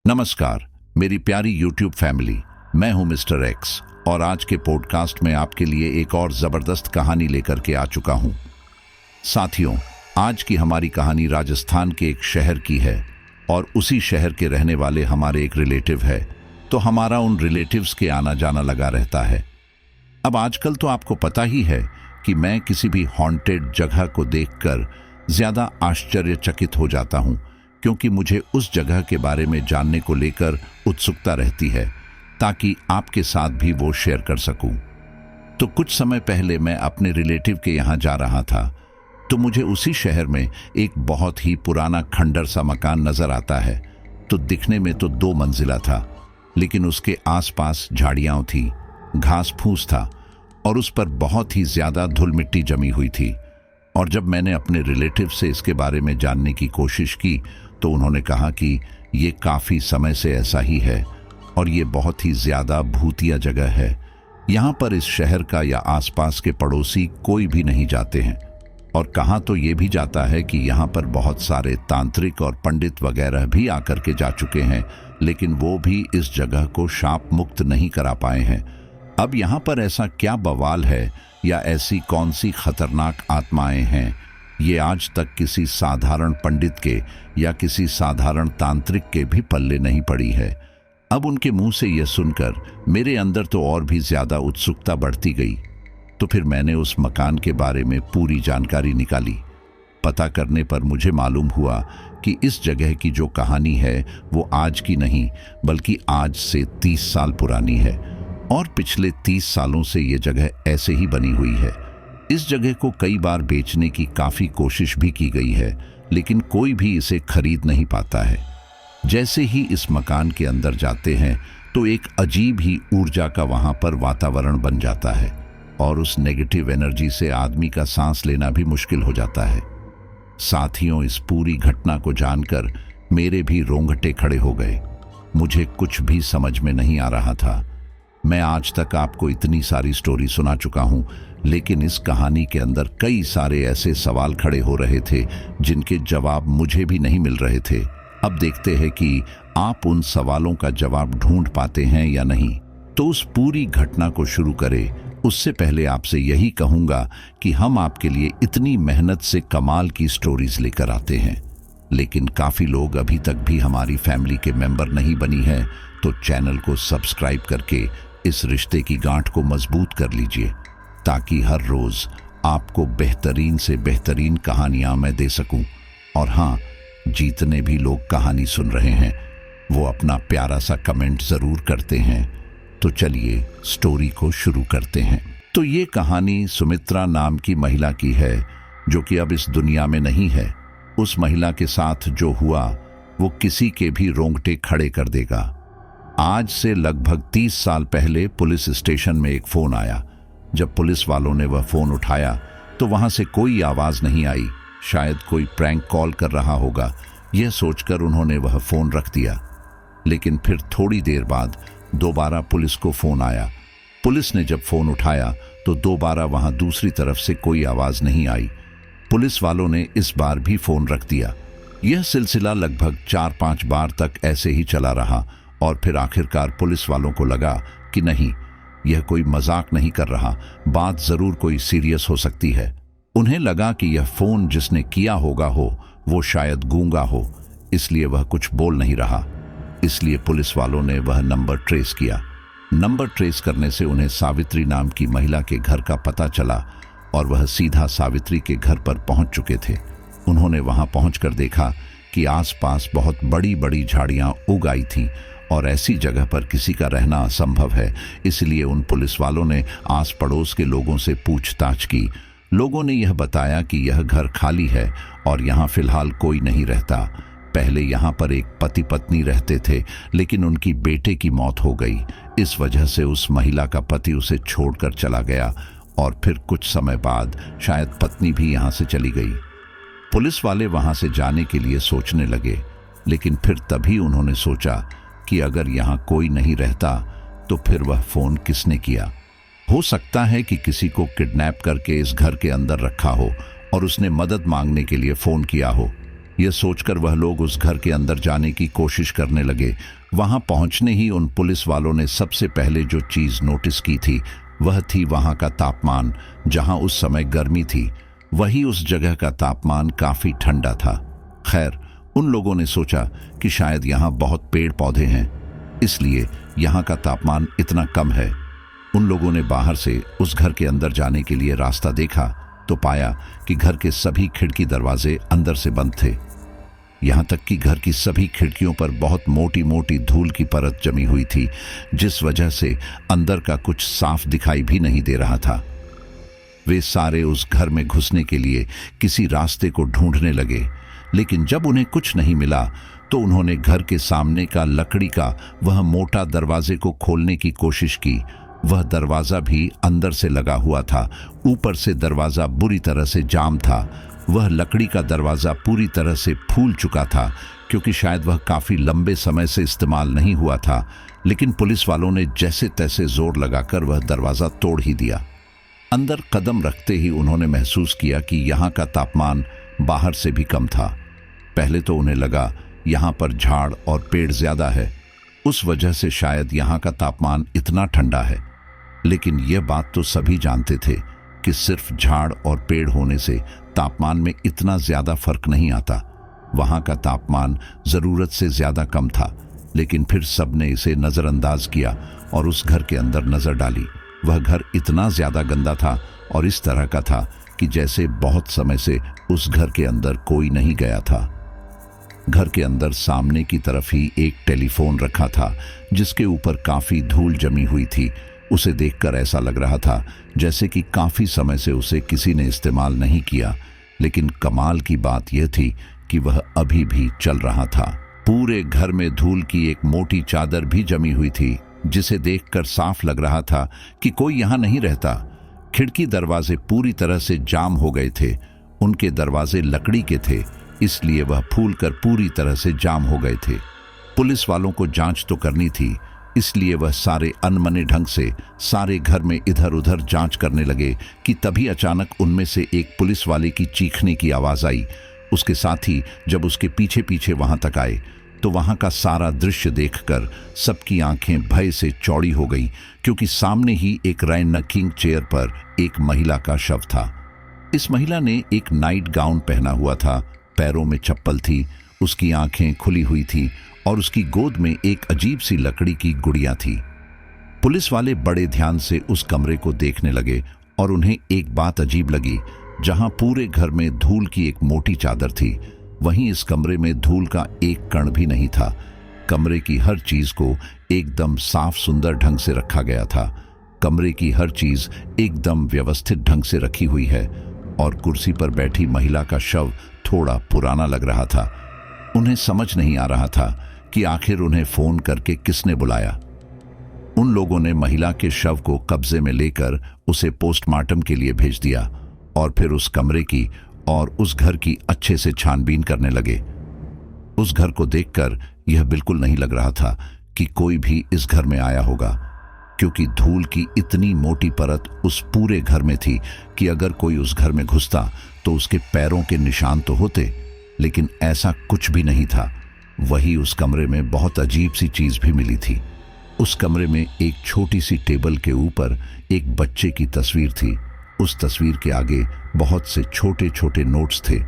नमस्कार मेरी प्यारी यूट्यूब फैमिली। मैं हूं मिस्टर एक्स और आज के पॉडकास्ट में आपके लिए एक और ज़बरदस्त कहानी लेकर के आ चुका हूं। साथियों, आज की हमारी कहानी राजस्थान के एक शहर की है और उसी शहर के रहने वाले हमारे एक रिलेटिव है, तो हमारा उन रिलेटिव्स के आना जाना लगा रहता है। अब आजकल तो आपको पता ही है कि मैं किसी भी हॉन्टेड जगह को देखकर ज़्यादा आश्चर्यचकित हो जाता हूं, क्योंकि मुझे उस जगह के बारे में जानने को लेकर उत्सुकता रहती है ताकि आपके साथ भी वो शेयर कर सकूं। तो कुछ समय पहले मैं अपने रिलेटिव के यहाँ जा रहा था, तो मुझे उसी शहर में एक बहुत ही पुराना खंडर सा मकान नजर आता है। तो दिखने में तो 2 मंजिला था, लेकिन उसके आसपास झाड़ियां थी, घास फूस था और उस पर बहुत ही ज्यादा धूल मिट्टी जमी हुई थी। और जब मैंने अपने रिलेटिव से इसके बारे में जानने की कोशिश की तो उन्होंने कहा कि ये काफ़ी समय से ऐसा ही है और ये बहुत ही ज़्यादा भूतिया जगह है। यहाँ पर इस शहर का या आसपास के पड़ोसी कोई भी नहीं जाते हैं। और कहा तो ये भी जाता है कि यहाँ पर बहुत सारे तांत्रिक और पंडित वगैरह भी आकर के जा चुके हैं, लेकिन वो भी इस जगह को शाप मुक्त नहीं करा पाए हैं। अब यहाँ पर ऐसा क्या बवाल है या ऐसी कौन सी खतरनाक आत्माएं हैं, ये आज तक किसी साधारण पंडित के या किसी साधारण तांत्रिक के भी पल्ले नहीं पड़ी है। अब उनके मुंह से यह सुनकर मेरे अंदर तो और भी ज्यादा उत्सुकता बढ़ती गई। तो फिर मैंने उस मकान के बारे में पूरी जानकारी निकाली। पता करने पर मुझे मालूम हुआ कि इस जगह की जो कहानी है वो आज की नहीं बल्कि आज से 30 साल पुरानी है और पिछले 30 सालों से ये जगह ऐसे ही बनी हुई है। इस जगह को कई बार बेचने की काफ़ी कोशिश भी की गई है, लेकिन कोई भी इसे खरीद नहीं पाता है। जैसे ही इस मकान के अंदर जाते हैं तो एक अजीब ही ऊर्जा का वहाँ पर वातावरण बन जाता है और उस नेगेटिव एनर्जी से आदमी का सांस लेना भी मुश्किल हो जाता है। साथियों, इस पूरी घटना को जानकर मेरे भी रोंगटे खड़े हो गए। मुझे कुछ भी समझ में नहीं आ रहा था। मैं आज तक आपको इतनी सारी स्टोरी सुना चुका हूं, लेकिन इस कहानी के अंदर कई सारे ऐसे सवाल खड़े हो रहे थे जिनके जवाब मुझे भी नहीं मिल रहे थे। अब देखते हैं कि आप उन सवालों का जवाब ढूंढ पाते हैं या नहीं। तो उस पूरी घटना को शुरू करें उससे पहले आपसे यही कहूंगा कि हम आपके लिए इतनी मेहनत से कमाल की स्टोरीज लेकर आते हैं, लेकिन काफ़ी लोग अभी तक भी हमारी फैमिली के मेंबर नहीं बनी है। तो चैनल को सब्सक्राइब करके इस रिश्ते की गांठ को मजबूत कर लीजिए, ताकि हर रोज आपको बेहतरीन से बेहतरीन कहानियां मैं दे सकूं। और हाँ, जितने भी लोग कहानी सुन रहे हैं वो अपना प्यारा सा कमेंट ज़रूर करते हैं। तो चलिए स्टोरी को शुरू करते हैं। तो ये कहानी सुमित्रा नाम की महिला की है, जो कि अब इस दुनिया में नहीं है। उस महिला के साथ जो हुआ वो किसी के भी रोंगटे खड़े कर देगा। आज से लगभग 30 साल पहले पुलिस स्टेशन में एक फ़ोन आया। जब पुलिस वालों ने वह फ़ोन उठाया तो वहाँ से कोई आवाज़ नहीं आई। शायद कोई प्रैंक कॉल कर रहा होगा, यह सोचकर उन्होंने वह फ़ोन रख दिया। लेकिन फिर थोड़ी देर बाद दोबारा पुलिस को फ़ोन आया। पुलिस ने जब फ़ोन उठाया तो दोबारा वहाँ दूसरी तरफ से कोई आवाज़ नहीं आई। पुलिस वालों ने इस बार भी फ़ोन रख दिया। यह सिलसिला लगभग 4-5 बार तक ऐसे ही चला रहा और फिर आखिरकार पुलिस वालों को लगा कि नहीं, यह कोई मजाक नहीं कर रहा, बात ज़रूर कोई सीरियस हो सकती है। उन्हें लगा कि यह फ़ोन जिसने किया होगा वो शायद गूंगा हो, इसलिए वह कुछ बोल नहीं रहा। इसलिए पुलिस वालों ने वह नंबर ट्रेस किया। नंबर ट्रेस करने से उन्हें सावित्री नाम की महिला के घर का पता चला और वह सीधा सावित्री के घर पर पहुंच चुके थे। उन्होंने वहां पहुंचकर देखा कि आसपास बहुत बड़ी बड़ी झाड़ियां उग आई थीं और ऐसी जगह पर किसी का रहना असंभव है। इसलिए उन पुलिस वालों ने आस पड़ोस के लोगों से पूछताछ की। लोगों ने यह बताया कि यह घर खाली है और यहाँ फिलहाल कोई नहीं रहता। पहले यहाँ पर एक पति पत्नी रहते थे, लेकिन उनकी बेटे की मौत हो गई। इस वजह से उस महिला का पति उसे छोड़कर चला गया और फिर कुछ समय बाद शायद पत्नी भी यहाँ से चली गई। पुलिस वाले वहाँ से जाने के लिए सोचने लगे, लेकिन फिर तभी उन्होंने सोचा कि अगर यहाँ कोई नहीं रहता तो फिर वह फ़ोन किसने किया। हो सकता है कि किसी को किडनैप करके इस घर के अंदर रखा हो और उसने मदद मांगने के लिए फ़ोन किया हो। यह सोचकर वह लोग उस घर के अंदर जाने की कोशिश करने लगे। वहां पहुंचने ही उन पुलिस वालों ने सबसे पहले जो चीज नोटिस की थी वह थी वहां का तापमान। जहां उस समय गर्मी थी वही उस जगह का तापमान काफी ठंडा था। खैर, उन लोगों ने सोचा कि शायद यहाँ बहुत पेड़ पौधे हैं, इसलिए यहाँ का तापमान इतना कम है। उन लोगों ने बाहर से उस घर के अंदर जाने के लिए रास्ता देखा तो पाया कि घर के सभी खिड़की दरवाजे अंदर से बंद थे। यहाँ तक कि घर की सभी खिड़कियों पर बहुत मोटी मोटी धूल की परत जमी हुई थी, जिस वजह से अंदर का कुछ साफ दिखाई भी नहीं दे रहा था। वे सारे उस घर में घुसने के लिए किसी रास्ते को ढूंढने लगे, लेकिन जब उन्हें कुछ नहीं मिला तो उन्होंने घर के सामने का लकड़ी का वह मोटा दरवाजे को खोलने की कोशिश की। वह दरवाजा भी अंदर से लगा हुआ था, ऊपर से दरवाजा बुरी तरह से जाम था। वह लकड़ी का दरवाजा पूरी तरह से फूल चुका था, क्योंकि शायद वह काफी लंबे समय से इस्तेमाल नहीं हुआ था। लेकिन पुलिस वालों ने जैसे तैसे जोर लगाकर वह दरवाजा तोड़ ही दिया। अंदर कदम रखते ही उन्होंने महसूस किया कि यहाँ का तापमान बाहर से भी कम था। पहले तो उन्हें लगा यहाँ पर झाड़ और पेड़ ज्यादा है, उस वजह से शायद यहाँ का तापमान इतना ठंडा है। लेकिन यह बात तो सभी जानते थे कि सिर्फ झाड़ और पेड़ होने से तापमान में इतना ज्यादा फर्क नहीं आता। वहां का तापमान जरूरत से ज्यादा कम था, लेकिन फिर सबने इसे नजरअंदाज किया और उस घर के अंदर नजर डाली। वह घर इतना ज्यादा गंदा था और इस तरह का था कि जैसे बहुत समय से उस घर के अंदर कोई नहीं गया था। घर के अंदर सामने की तरफ ही एक टेलीफोन रखा था, जिसके ऊपर काफी धूल जमी हुई थी। उसे देखकर ऐसा लग रहा था जैसे कि काफी समय से उसे किसी ने इस्तेमाल नहीं किया। लेकिन कमाल की बात यह थी कि वह अभी भी चल रहा था। पूरे घर में धूल की एक मोटी चादर भी जमी हुई थी, जिसे देखकर साफ लग रहा था कि कोई यहाँ नहीं रहता। खिड़की दरवाजे पूरी तरह से जाम हो गए थे। उनके दरवाजे लकड़ी के थे, इसलिए वह फूलकर पूरी तरह से जाम हो गए थे। पुलिस वालों को जांच तो करनी थी, इसलिए वह सारे अनमने ढंग से सारे घर में इधर उधर जांच करने लगे कि तभी अचानक उनमें से एक पुलिस वाले की चीखने की आवाज आई। उसके साथ ही जब उसके पीछे पीछे वहां तक आए तो वहां का सारा दृश्य देखकर सबकी आंखें भय से चौड़ी हो गई, क्योंकि सामने ही एक रैनकिंग चेयर पर एक महिला का शव था। इस महिला ने एक नाइट गाउन पहना हुआ था, पैरों में चप्पल थी, उसकी आंखें खुली हुई थी और उसकी गोद में एक अजीब सी लकड़ी की गुड़िया थी। पुलिस वाले बड़े ध्यान से उस कमरे को देखने लगे और उन्हें एक बात अजीब लगी। जहां पूरे घर में धूल की एक मोटी चादर थी, वहीं इस कमरे में धूल का एक कण भी नहीं था। कमरे की हर चीज को एकदम साफ सुंदर ढंग से रखा गया था। कमरे की हर चीज एकदम व्यवस्थित ढंग से रखी हुई है और कुर्सी पर बैठी महिला का शव थोड़ा पुराना लग रहा था। उन्हें समझ नहीं आ रहा था कि आखिर उन्हें फोन करके किसने बुलाया। उन लोगों ने महिला के शव को कब्जे में लेकर उसे पोस्टमार्टम के लिए भेज दिया और फिर उस कमरे की और उस घर की अच्छे से छानबीन करने लगे। उस घर को देखकर यह बिल्कुल नहीं लग रहा था कि कोई भी इस घर में आया होगा, क्योंकि धूल की इतनी मोटी परत उस पूरे घर में थी कि अगर कोई उस घर में घुसता तो उसके पैरों के निशान तो होते, लेकिन ऐसा कुछ भी नहीं था। वही उस कमरे में बहुत अजीब सी चीज भी मिली थी। उस कमरे में एक छोटी सी टेबल के ऊपर एक बच्चे की तस्वीर थी। उस तस्वीर के आगे बहुत से छोटे छोटे नोट्स थे,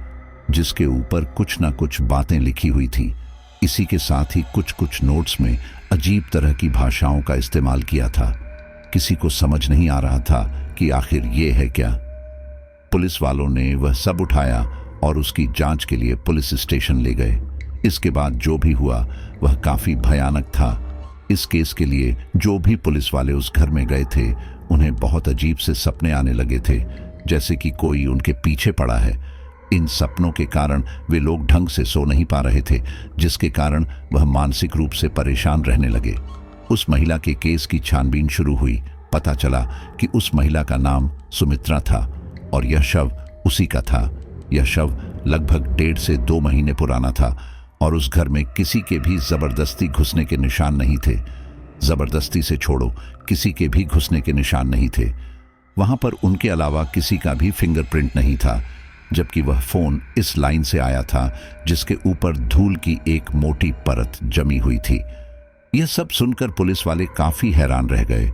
जिसके ऊपर कुछ ना कुछ बातें लिखी हुई थी। इसी के साथ ही कुछ कुछ नोट्स में अजीब तरह की भाषाओं का इस्तेमाल किया था। किसी को समझ नहीं आ रहा था कि आखिर ये है क्या। पुलिस वालों ने वह सब उठाया और उसकी जांच के लिए पुलिस स्टेशन ले गए। इसके बाद जो भी हुआ वह काफी भयानक था। इस केस के लिए जो भी पुलिस वाले उस घर में गए थे, उन्हें बहुत अजीब से सपने आने लगे थे, जैसे कि कोई उनके पीछे पड़ा है। इन सपनों के कारण वे लोग ढंग से सो नहीं पा रहे थे, जिसके कारण वह मानसिक रूप से परेशान रहने लगे। उस महिला के केस की छानबीन शुरू हुई। पता चला कि उस महिला का नाम सुमित्रा था और यह शव उसी का था। यह शव लगभग 1.5 से 2 महीने पुराना था और उस घर में किसी के भी जबरदस्ती घुसने के निशान नहीं थे। जबरदस्ती से छोड़ो, किसी के भी घुसने के निशान नहीं थे। वहां पर उनके अलावा किसी का भी फिंगरप्रिंट नहीं था। जबकि वह फोन इस लाइन से आया था जिसके ऊपर धूल की एक मोटी परत जमी हुई थी। यह सब सुनकर पुलिस वाले काफी हैरान रह गए।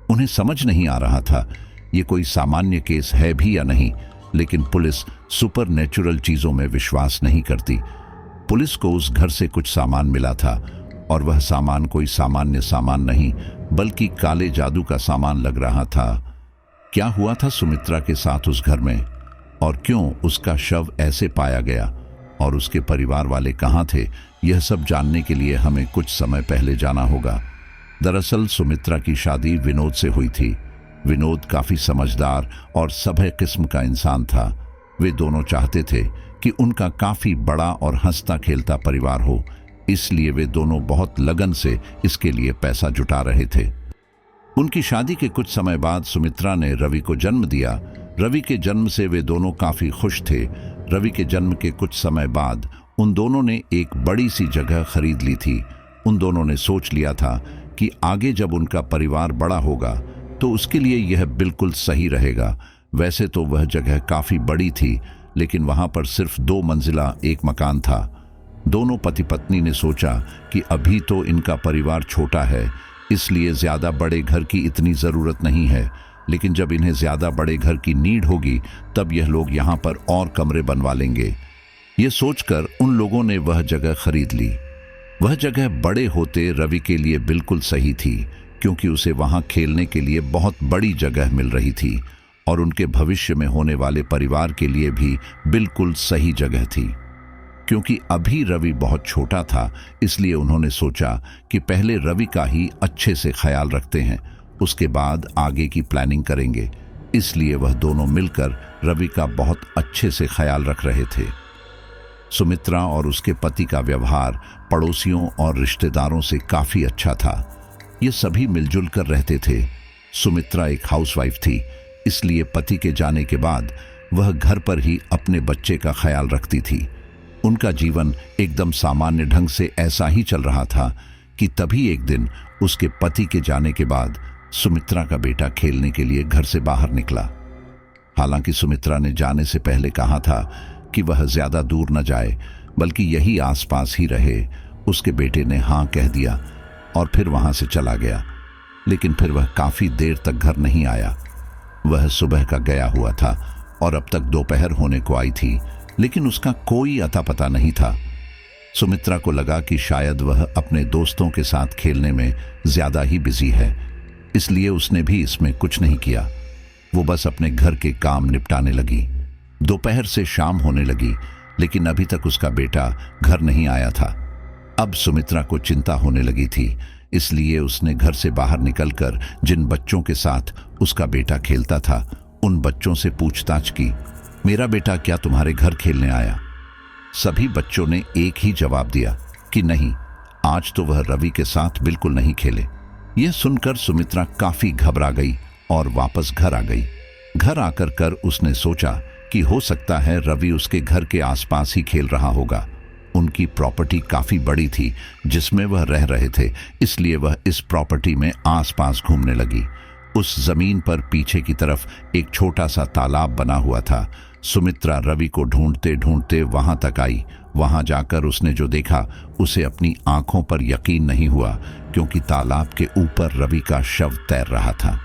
उन्हें समझ नहीं आ रहा था ये कोई सामान्य केस है भी या नहीं, लेकिन पुलिस सुपरनेचुरल चीजों में विश्वास नहीं करती। पुलिस को उस घर से कुछ सामान मिला था और वह सामान कोई सामान्य सामान नहीं बल्कि काले जादू का सामान लग रहा था। क्या हुआ था सुमित्रा के साथ उस घर में और क्यों उसका शव ऐसे पाया गया और उसके परिवार वाले कहाँ थे, यह सब जानने के लिए हमें कुछ समय पहले जाना होगा। दरअसल सुमित्रा की शादी विनोद से हुई थी। विनोद काफी समझदार और सभ्य किस्म का इंसान था। वे दोनों चाहते थे कि उनका काफी बड़ा और हंसता खेलता परिवार हो, इसलिए वे दोनों बहुत लगन से इसके लिए पैसा जुटा रहे थे। उनकी शादी के कुछ समय बाद सुमित्रा ने रवि को जन्म दिया। रवि के जन्म से वे दोनों काफी खुश थे। रवि के जन्म के कुछ समय बाद उन दोनों ने एक बड़ी सी जगह खरीद ली थी। उन दोनों ने सोच लिया था कि आगे जब उनका परिवार बड़ा होगा तो उसके लिए यह बिल्कुल सही रहेगा। वैसे तो वह जगह काफी बड़ी थी, लेकिन वहां पर सिर्फ 2 मंजिला एक मकान था। दोनों पति पत्नी ने सोचा कि अभी तो इनका परिवार छोटा है, इसलिए ज्यादा बड़े घर की इतनी जरूरत नहीं है, लेकिन जब इन्हें ज्यादा बड़े घर की नीड होगी तब यह लोग यहाँ पर और कमरे बनवा लेंगे। ये सोचकर उन लोगों ने वह जगह खरीद ली। वह जगह बड़े होते रवि के लिए बिल्कुल सही थी, क्योंकि उसे वहां खेलने के लिए बहुत बड़ी जगह मिल रही थी और उनके भविष्य में होने वाले परिवार के लिए भी बिल्कुल सही जगह थी। क्योंकि अभी रवि बहुत छोटा था, इसलिए उन्होंने सोचा कि पहले रवि का ही अच्छे से ख्याल रखते हैं, उसके बाद आगे की प्लानिंग करेंगे। इसलिए वह दोनों मिलकर रवि का बहुत अच्छे से ख्याल रख रहे थे। सुमित्रा और उसके पति का व्यवहार पड़ोसियों और रिश्तेदारों से काफी अच्छा था। ये सभी मिलजुल कर रहते थे। सुमित्रा एक हाउसवाइफ थी, इसलिए पति के जाने के बाद वह घर पर ही अपने बच्चे का ख्याल रखती थी। उनका जीवन एकदम सामान्य ढंग से ऐसा ही चल रहा था कि तभी एक दिन उसके पति के जाने के बाद सुमित्रा का बेटा खेलने के लिए घर से बाहर निकला। हालांकि सुमित्रा ने जाने से पहले कहा था कि वह ज्यादा दूर न जाए, बल्कि यही आसपास ही रहे। उसके बेटे ने हाँ कह दिया और फिर वहां से चला गया, लेकिन फिर वह काफी देर तक घर नहीं आया। वह सुबह का गया हुआ था और अब तक दोपहर होने को आई थी, लेकिन उसका कोई अता पता नहीं था। सुमित्रा को लगा कि शायद वह अपने दोस्तों के साथ खेलने में ज्यादा ही बिजी है, इसलिए उसने भी इसमें कुछ नहीं किया। वो बस अपने घर के काम निपटाने लगी। दोपहर से शाम होने लगी, लेकिन अभी तक उसका बेटा घर नहीं आया था। अब सुमित्रा को चिंता होने लगी थी, इसलिए उसने घर से बाहर निकलकर जिन बच्चों के साथ उसका बेटा खेलता था उन बच्चों से पूछताछ की, मेरा बेटा क्या तुम्हारे घर खेलने आया? सभी बच्चों ने एक ही जवाब दिया कि नहीं, आज तो वह रवि के साथ बिल्कुल नहीं खेले। यह सुनकर सुमित्रा काफी घबरा गई और वापस घर आ गई। घर आकर उसने सोचा कि हो सकता है रवि उसके घर के आसपास ही खेल रहा होगा। उनकी प्रॉपर्टी काफी बड़ी थी जिसमें वह रह रहे थे, इसलिए वह इस प्रॉपर्टी में आसपास घूमने लगी। उस जमीन पर पीछे की तरफ एक छोटा सा तालाब बना हुआ था। सुमित्रा रवि को ढूंढते ढूंढते वहां तक आई। वहां जाकर उसने जो देखा उसे अपनी आंखों पर यकीन नहीं हुआ, क्योंकि तालाब के ऊपर रवि का शव तैर रहा था।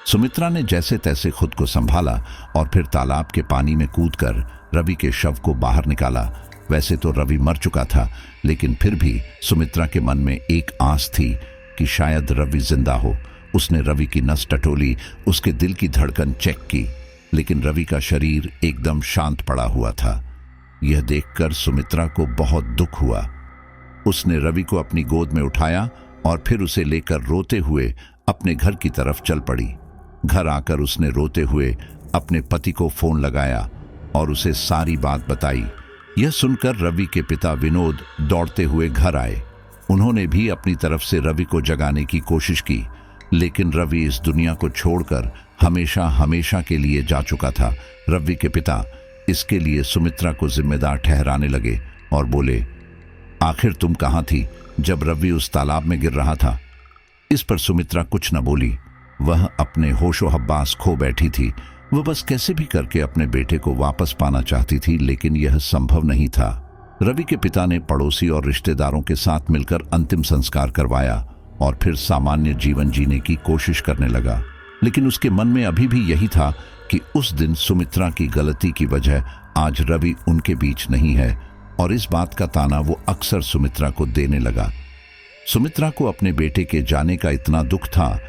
सुमित्रा ने जैसे तैसे खुद को संभाला और फिर तालाब के पानी में कूदकर रवि के शव को बाहर निकाला। वैसे तो रवि मर चुका था, लेकिन फिर भी सुमित्रा के मन में एक आस थी कि शायद रवि जिंदा हो। उसने रवि की नस टटोली, उसके दिल की धड़कन चेक की, लेकिन रवि का शरीर एकदम शांत पड़ा हुआ था। यह देखकर सुमित्रा को बहुत दुख हुआ। उसने रवि को अपनी गोद में उठाया और फिर उसे लेकर रोते हुए अपने घर की तरफ चल पड़ी। घर आकर उसने रोते हुए अपने पति को फोन लगाया और उसे सारी बात बताई। यह सुनकर रवि के पिता विनोद दौड़ते हुए घर आए। उन्होंने भी अपनी तरफ से रवि को जगाने की कोशिश की, लेकिन रवि इस दुनिया को छोड़कर हमेशा हमेशा के लिए जा चुका था। रवि के पिता इसके लिए सुमित्रा को जिम्मेदार ठहराने लगे और बोले, आखिर तुम कहाँ थी जब रवि उस तालाब में गिर रहा था? इस पर सुमित्रा कुछ न बोली। वह अपने होशो हब्बास खो बैठी थी। वह बस कैसे भी करके अपने बेटे को वापस पाना चाहती थी, लेकिन यह संभव नहीं था। रवि के पिता ने पड़ोसी और रिश्तेदारों के साथ मिलकर अंतिम संस्कार करवाया और फिर सामान्य जीवन जीने की कोशिश करने लगा। लेकिन उसके मन में अभी भी यही था कि उस दिन सुमित्रा की गलती की वजह आज रवि उनके बीच नहीं है, और इस बात का ताना वो अक्सर सुमित्रा को देने लगा। सुमित्रा को अपने बेटे के जाने का इतना दुख था,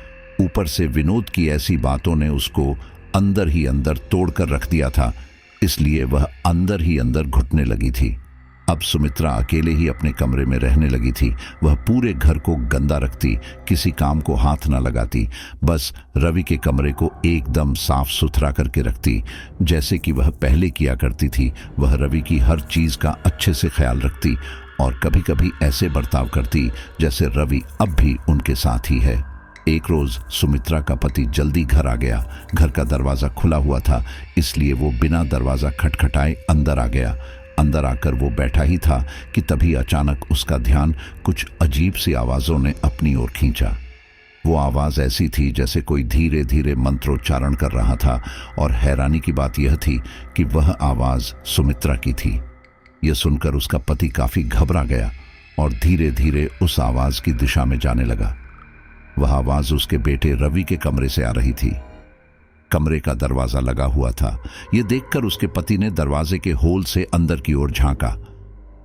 ऊपर से विनोद की ऐसी बातों ने उसको अंदर ही अंदर तोड़कर रख दिया था, इसलिए वह अंदर ही अंदर घुटने लगी थी। अब सुमित्रा अकेले ही अपने कमरे में रहने लगी थी। वह पूरे घर को गंदा रखती, किसी काम को हाथ न लगाती, बस रवि के कमरे को एकदम साफ सुथरा करके रखती, जैसे कि वह पहले किया करती थी। वह रवि की हर चीज का अच्छे से ख्याल रखती और कभी कभी ऐसे बर्ताव करती जैसे रवि अब भी उनके साथ ही है। एक रोज सुमित्रा का पति जल्दी घर आ गया। घर का दरवाजा खुला हुआ था, इसलिए वो बिना दरवाजा खटखटाए अंदर आ गया। अंदर आकर वो बैठा ही था कि तभी अचानक उसका ध्यान कुछ अजीब सी आवाजों ने अपनी ओर खींचा। वो आवाज ऐसी थी जैसे कोई धीरे धीरे मंत्रोच्चारण कर रहा था, और हैरानी की बात यह थी कि वह आवाज सुमित्रा की थी। यह सुनकर उसका पति काफी घबरा गया और धीरे धीरे उस आवाज की दिशा में जाने लगा। वह आवाज उसके बेटे रवि के कमरे से आ रही थी। कमरे का दरवाजा लगा हुआ था। यह देखकर उसके पति ने दरवाजे के होल से अंदर की ओर झांका।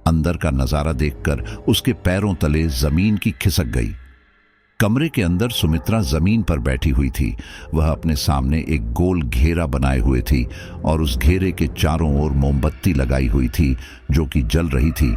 अंदर का नजारा देखकर उसके पैरों तले जमीन की खिसक गई। कमरे के अंदर सुमित्रा जमीन पर बैठी हुई थी। वह अपने सामने एक गोल घेरा बनाए हुए थी और उस घेरे के चारों ओर मोमबत्ती लगाई हुई थी जो कि जल रही थी,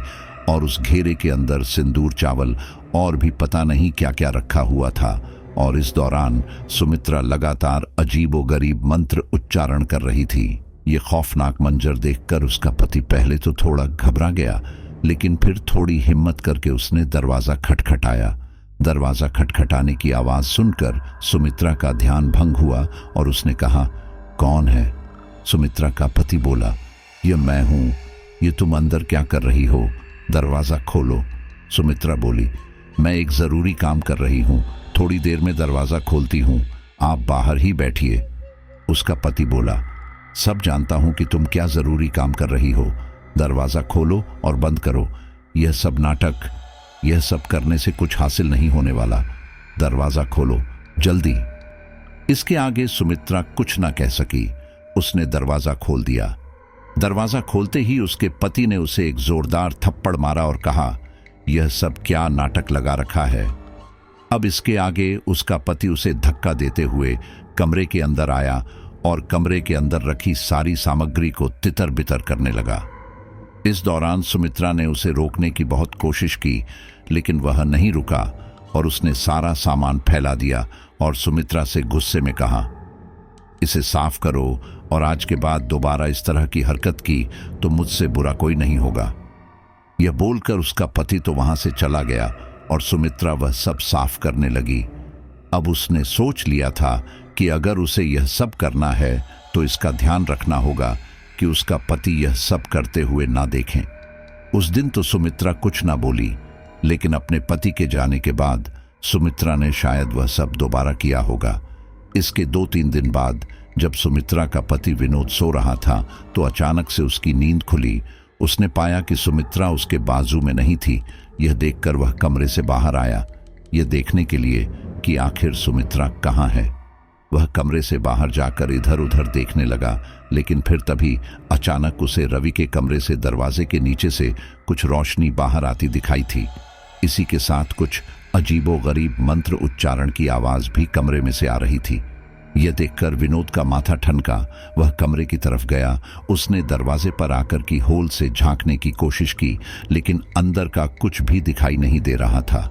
और उस घेरे के अंदर सिंदूर, चावल और भी पता नहीं क्या क्या रखा हुआ था। और इस दौरान सुमित्रा लगातार अजीबोगरीब मंत्र उच्चारण कर रही थी। ये खौफनाक मंजर देखकर उसका पति पहले तो थोड़ा घबरा गया, लेकिन फिर थोड़ी हिम्मत करके उसने दरवाजा खटखटाया। दरवाजा खटखटाने की आवाज सुनकर सुमित्रा का ध्यान भंग हुआ और उसने कहा, कौन है? सुमित्रा का पति बोला, ये मैं हूं। ये तुम अंदर क्या कर रही हो? दरवाजा खोलो। सुमित्रा बोली, मैं एक जरूरी काम कर रही हूं, थोड़ी देर में दरवाजा खोलती हूं, आप बाहर ही बैठिए। उसका पति बोला, सब जानता हूं कि तुम क्या जरूरी काम कर रही हो, दरवाजा खोलो और बंद करो। यह सब नाटक, यह सब करने से कुछ हासिल नहीं होने वाला। दरवाजा खोलो जल्दी। इसके आगे सुमित्रा कुछ ना कह सकी। उसने दरवाजा खोल दिया। दरवाजा खोलते ही उसके पति ने उसे एक जोरदार थप्पड़ मारा और कहा, यह सब क्या नाटक लगा रखा है? अब इसके आगे उसका पति उसे धक्का देते हुए कमरे के अंदर आया और कमरे के अंदर रखी सारी सामग्री को तितर बितर करने लगा। इस दौरान सुमित्रा ने उसे रोकने की बहुत कोशिश की, लेकिन वह नहीं रुका और उसने सारा सामान फैला दिया और सुमित्रा से गुस्से में कहा, इसे साफ करो और आज के बाद दोबारा इस तरह की हरकत की तो मुझसे बुरा कोई नहीं होगा। यह बोलकर उसका पति तो वहां से चला गया और सुमित्रा वह सब साफ करने लगी। अब उसने सोच लिया था कि अगर उसे यह सब करना है तो इसका ध्यान रखना होगा कि उसका पति यह सब करते हुए ना देखें। उस दिन तो सुमित्रा कुछ ना बोली, लेकिन अपने पति के जाने के बाद सुमित्रा ने शायद वह सब दोबारा किया होगा। इसके 2-3 दिन बाद जब सुमित्रा का पति विनोद सो रहा था तो अचानक से उसकी नींद खुली। उसने पाया कि सुमित्रा उसके बाजू में नहीं थी। यह देखकर वह कमरे से बाहर आया, यह देखने के लिए कि आखिर सुमित्रा कहाँ है। वह कमरे से बाहर जाकर इधर उधर देखने लगा, लेकिन फिर तभी अचानक उसे रवि के कमरे से दरवाजे के नीचे से कुछ रोशनी बाहर आती दिखाई थी। इसी के साथ कुछ अजीबोगरीब मंत्र उच्चारण की आवाज भी कमरे में से आ रही थी। यह देखकर विनोद का माथा ठनका। वह कमरे की तरफ गया। उसने दरवाजे पर आकर की होल से झांकने की कोशिश की, लेकिन अंदर का कुछ भी दिखाई नहीं दे रहा था।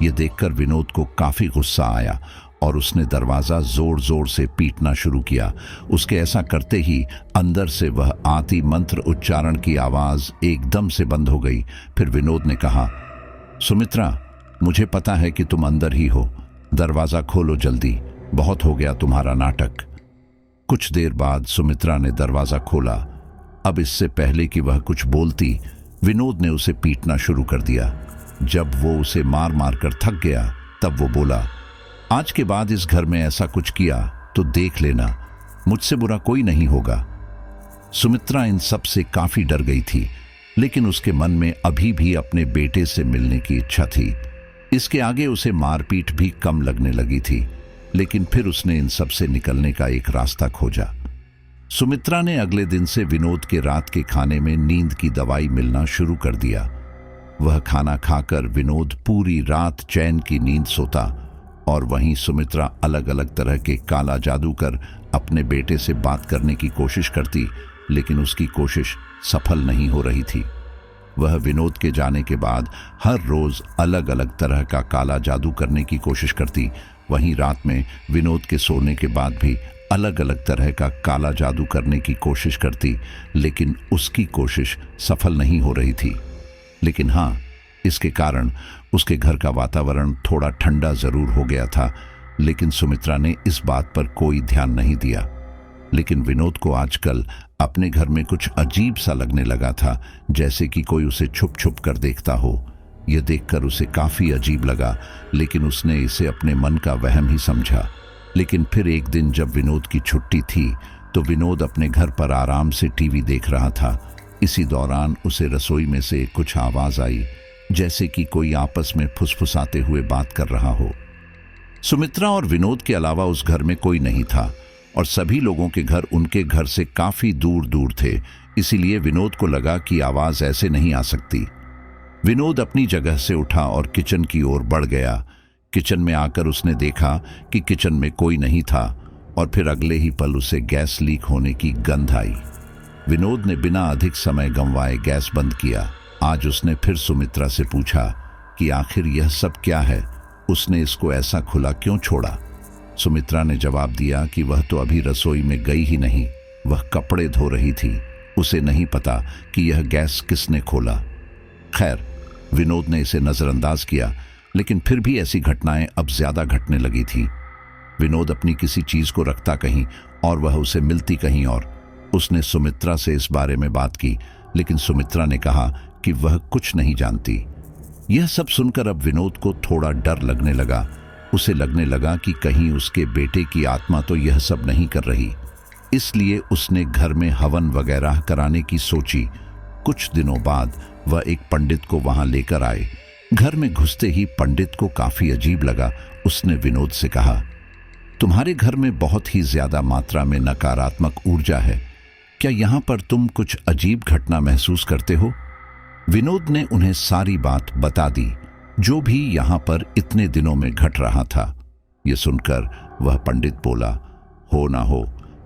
यह देखकर विनोद को काफी गुस्सा आया और उसने दरवाजा जोर जोर से पीटना शुरू किया। उसके ऐसा करते ही अंदर से वह आती मंत्र उच्चारण की आवाज एकदम से बंद हो गई। फिर विनोद ने कहा, सुमित्रा, मुझे पता है कि तुम अंदर ही हो, दरवाजा खोलो जल्दी, बहुत हो गया तुम्हारा नाटक। कुछ देर बाद सुमित्रा ने दरवाजा खोला। अब इससे पहले कि वह कुछ बोलती, विनोद ने उसे पीटना शुरू कर दिया। जब वो उसे मार मार कर थक गया तब वो बोला, आज के बाद इस घर में ऐसा कुछ किया तो देख लेना, मुझसे बुरा कोई नहीं होगा। सुमित्रा इन सब से काफी डर गई थी, लेकिन उसके मन में अभी भी अपने बेटे से मिलने की इच्छा थी। इसके आगे उसे मारपीट भी कम लगने लगी थी, लेकिन फिर उसने इन सब से निकलने का एक रास्ता खोजा। सुमित्रा ने अगले दिन से विनोद के रात के खाने में नींद की दवाई मिलना शुरू कर दिया। वह खाना खाकर विनोद पूरी रात चैन की नींद सोता, और वहीं सुमित्रा अलग अलग तरह के काला जादू कर अपने बेटे से बात करने की कोशिश करती, लेकिन उसकी कोशिश सफल नहीं हो रही थी। वह विनोद के जाने के बाद हर रोज अलग अलग तरह का काला जादू करने की कोशिश करती। वहीं रात में विनोद के सोने के बाद भी अलग अलग तरह का काला जादू करने की कोशिश करती, लेकिन उसकी कोशिश सफल नहीं हो रही थी। लेकिन हाँ, इसके कारण उसके घर का वातावरण थोड़ा ठंडा जरूर हो गया था, लेकिन सुमित्रा ने इस बात पर कोई ध्यान नहीं दिया। लेकिन विनोद को आजकल अपने घर में कुछ अजीब सा लगने लगा था, जैसे कि कोई उसे छुप छुप कर देखता हो। यह देखकर उसे काफी अजीब लगा, लेकिन उसने इसे अपने मन का वहम ही समझा। लेकिन फिर एक दिन जब विनोद की छुट्टी थी, तो विनोद अपने घर पर आराम से टीवी देख रहा था। इसी दौरान उसे रसोई में से कुछ आवाज आई, जैसे कि कोई आपस में फुसफुसाते हुए बात कर रहा हो। सुमित्रा और विनोद के अलावा उस घर में कोई नहीं था, और सभी लोगों के घर उनके घर से काफी दूर दूर थे। इसीलिए विनोद को लगा कि आवाज ऐसे नहीं आ सकती। विनोद अपनी जगह से उठा और किचन की ओर बढ़ गया। किचन में आकर उसने देखा कि किचन में कोई नहीं था, और फिर अगले ही पल उसे गैस लीक होने की गंध आई। विनोद ने बिना अधिक समय गंवाए गैस बंद किया। आज उसने फिर सुमित्रा से पूछा कि आखिर यह सब क्या है, उसने इसको ऐसा खुला क्यों छोड़ा। सुमित्रा ने जवाब दिया कि वह तो अभी रसोई में गई ही नहीं, वह कपड़े धो रही थी। उसे नहीं पता कि यह गैस किसने खोला। खैर, विनोद ने इसे नजरअंदाज किया, लेकिन फिर भी ऐसी घटनाएं अब ज्यादा घटने लगी थी। विनोद अपनी किसी चीज को रखता कहीं और वह उसे मिलती कहीं और। उसने सुमित्रा से इस बारे में बात की, लेकिन सुमित्रा ने कहा कि वह कुछ नहीं जानती। यह सब सुनकर अब विनोद को थोड़ा डर लगने लगा। उसे लगने लगा कि कहीं उसके बेटे की आत्मा तो यह सब नहीं कर रही। इसलिए उसने घर में हवन वगैरह कराने की सोची। कुछ दिनों बाद वह एक पंडित को वहां लेकर आए। घर में घुसते ही पंडित को काफी अजीब लगा। उसने विनोद से कहा, तुम्हारे घर में बहुत ही ज्यादा मात्रा में नकारात्मक ऊर्जा है। क्या यहाँ पर तुम कुछ अजीब घटना महसूस करते हो? विनोद ने उन्हें सारी बात बता दी, जो भी यहाँ पर इतने दिनों में घट रहा था। ये सुनकर वह पंडित बोला, हो ना हो,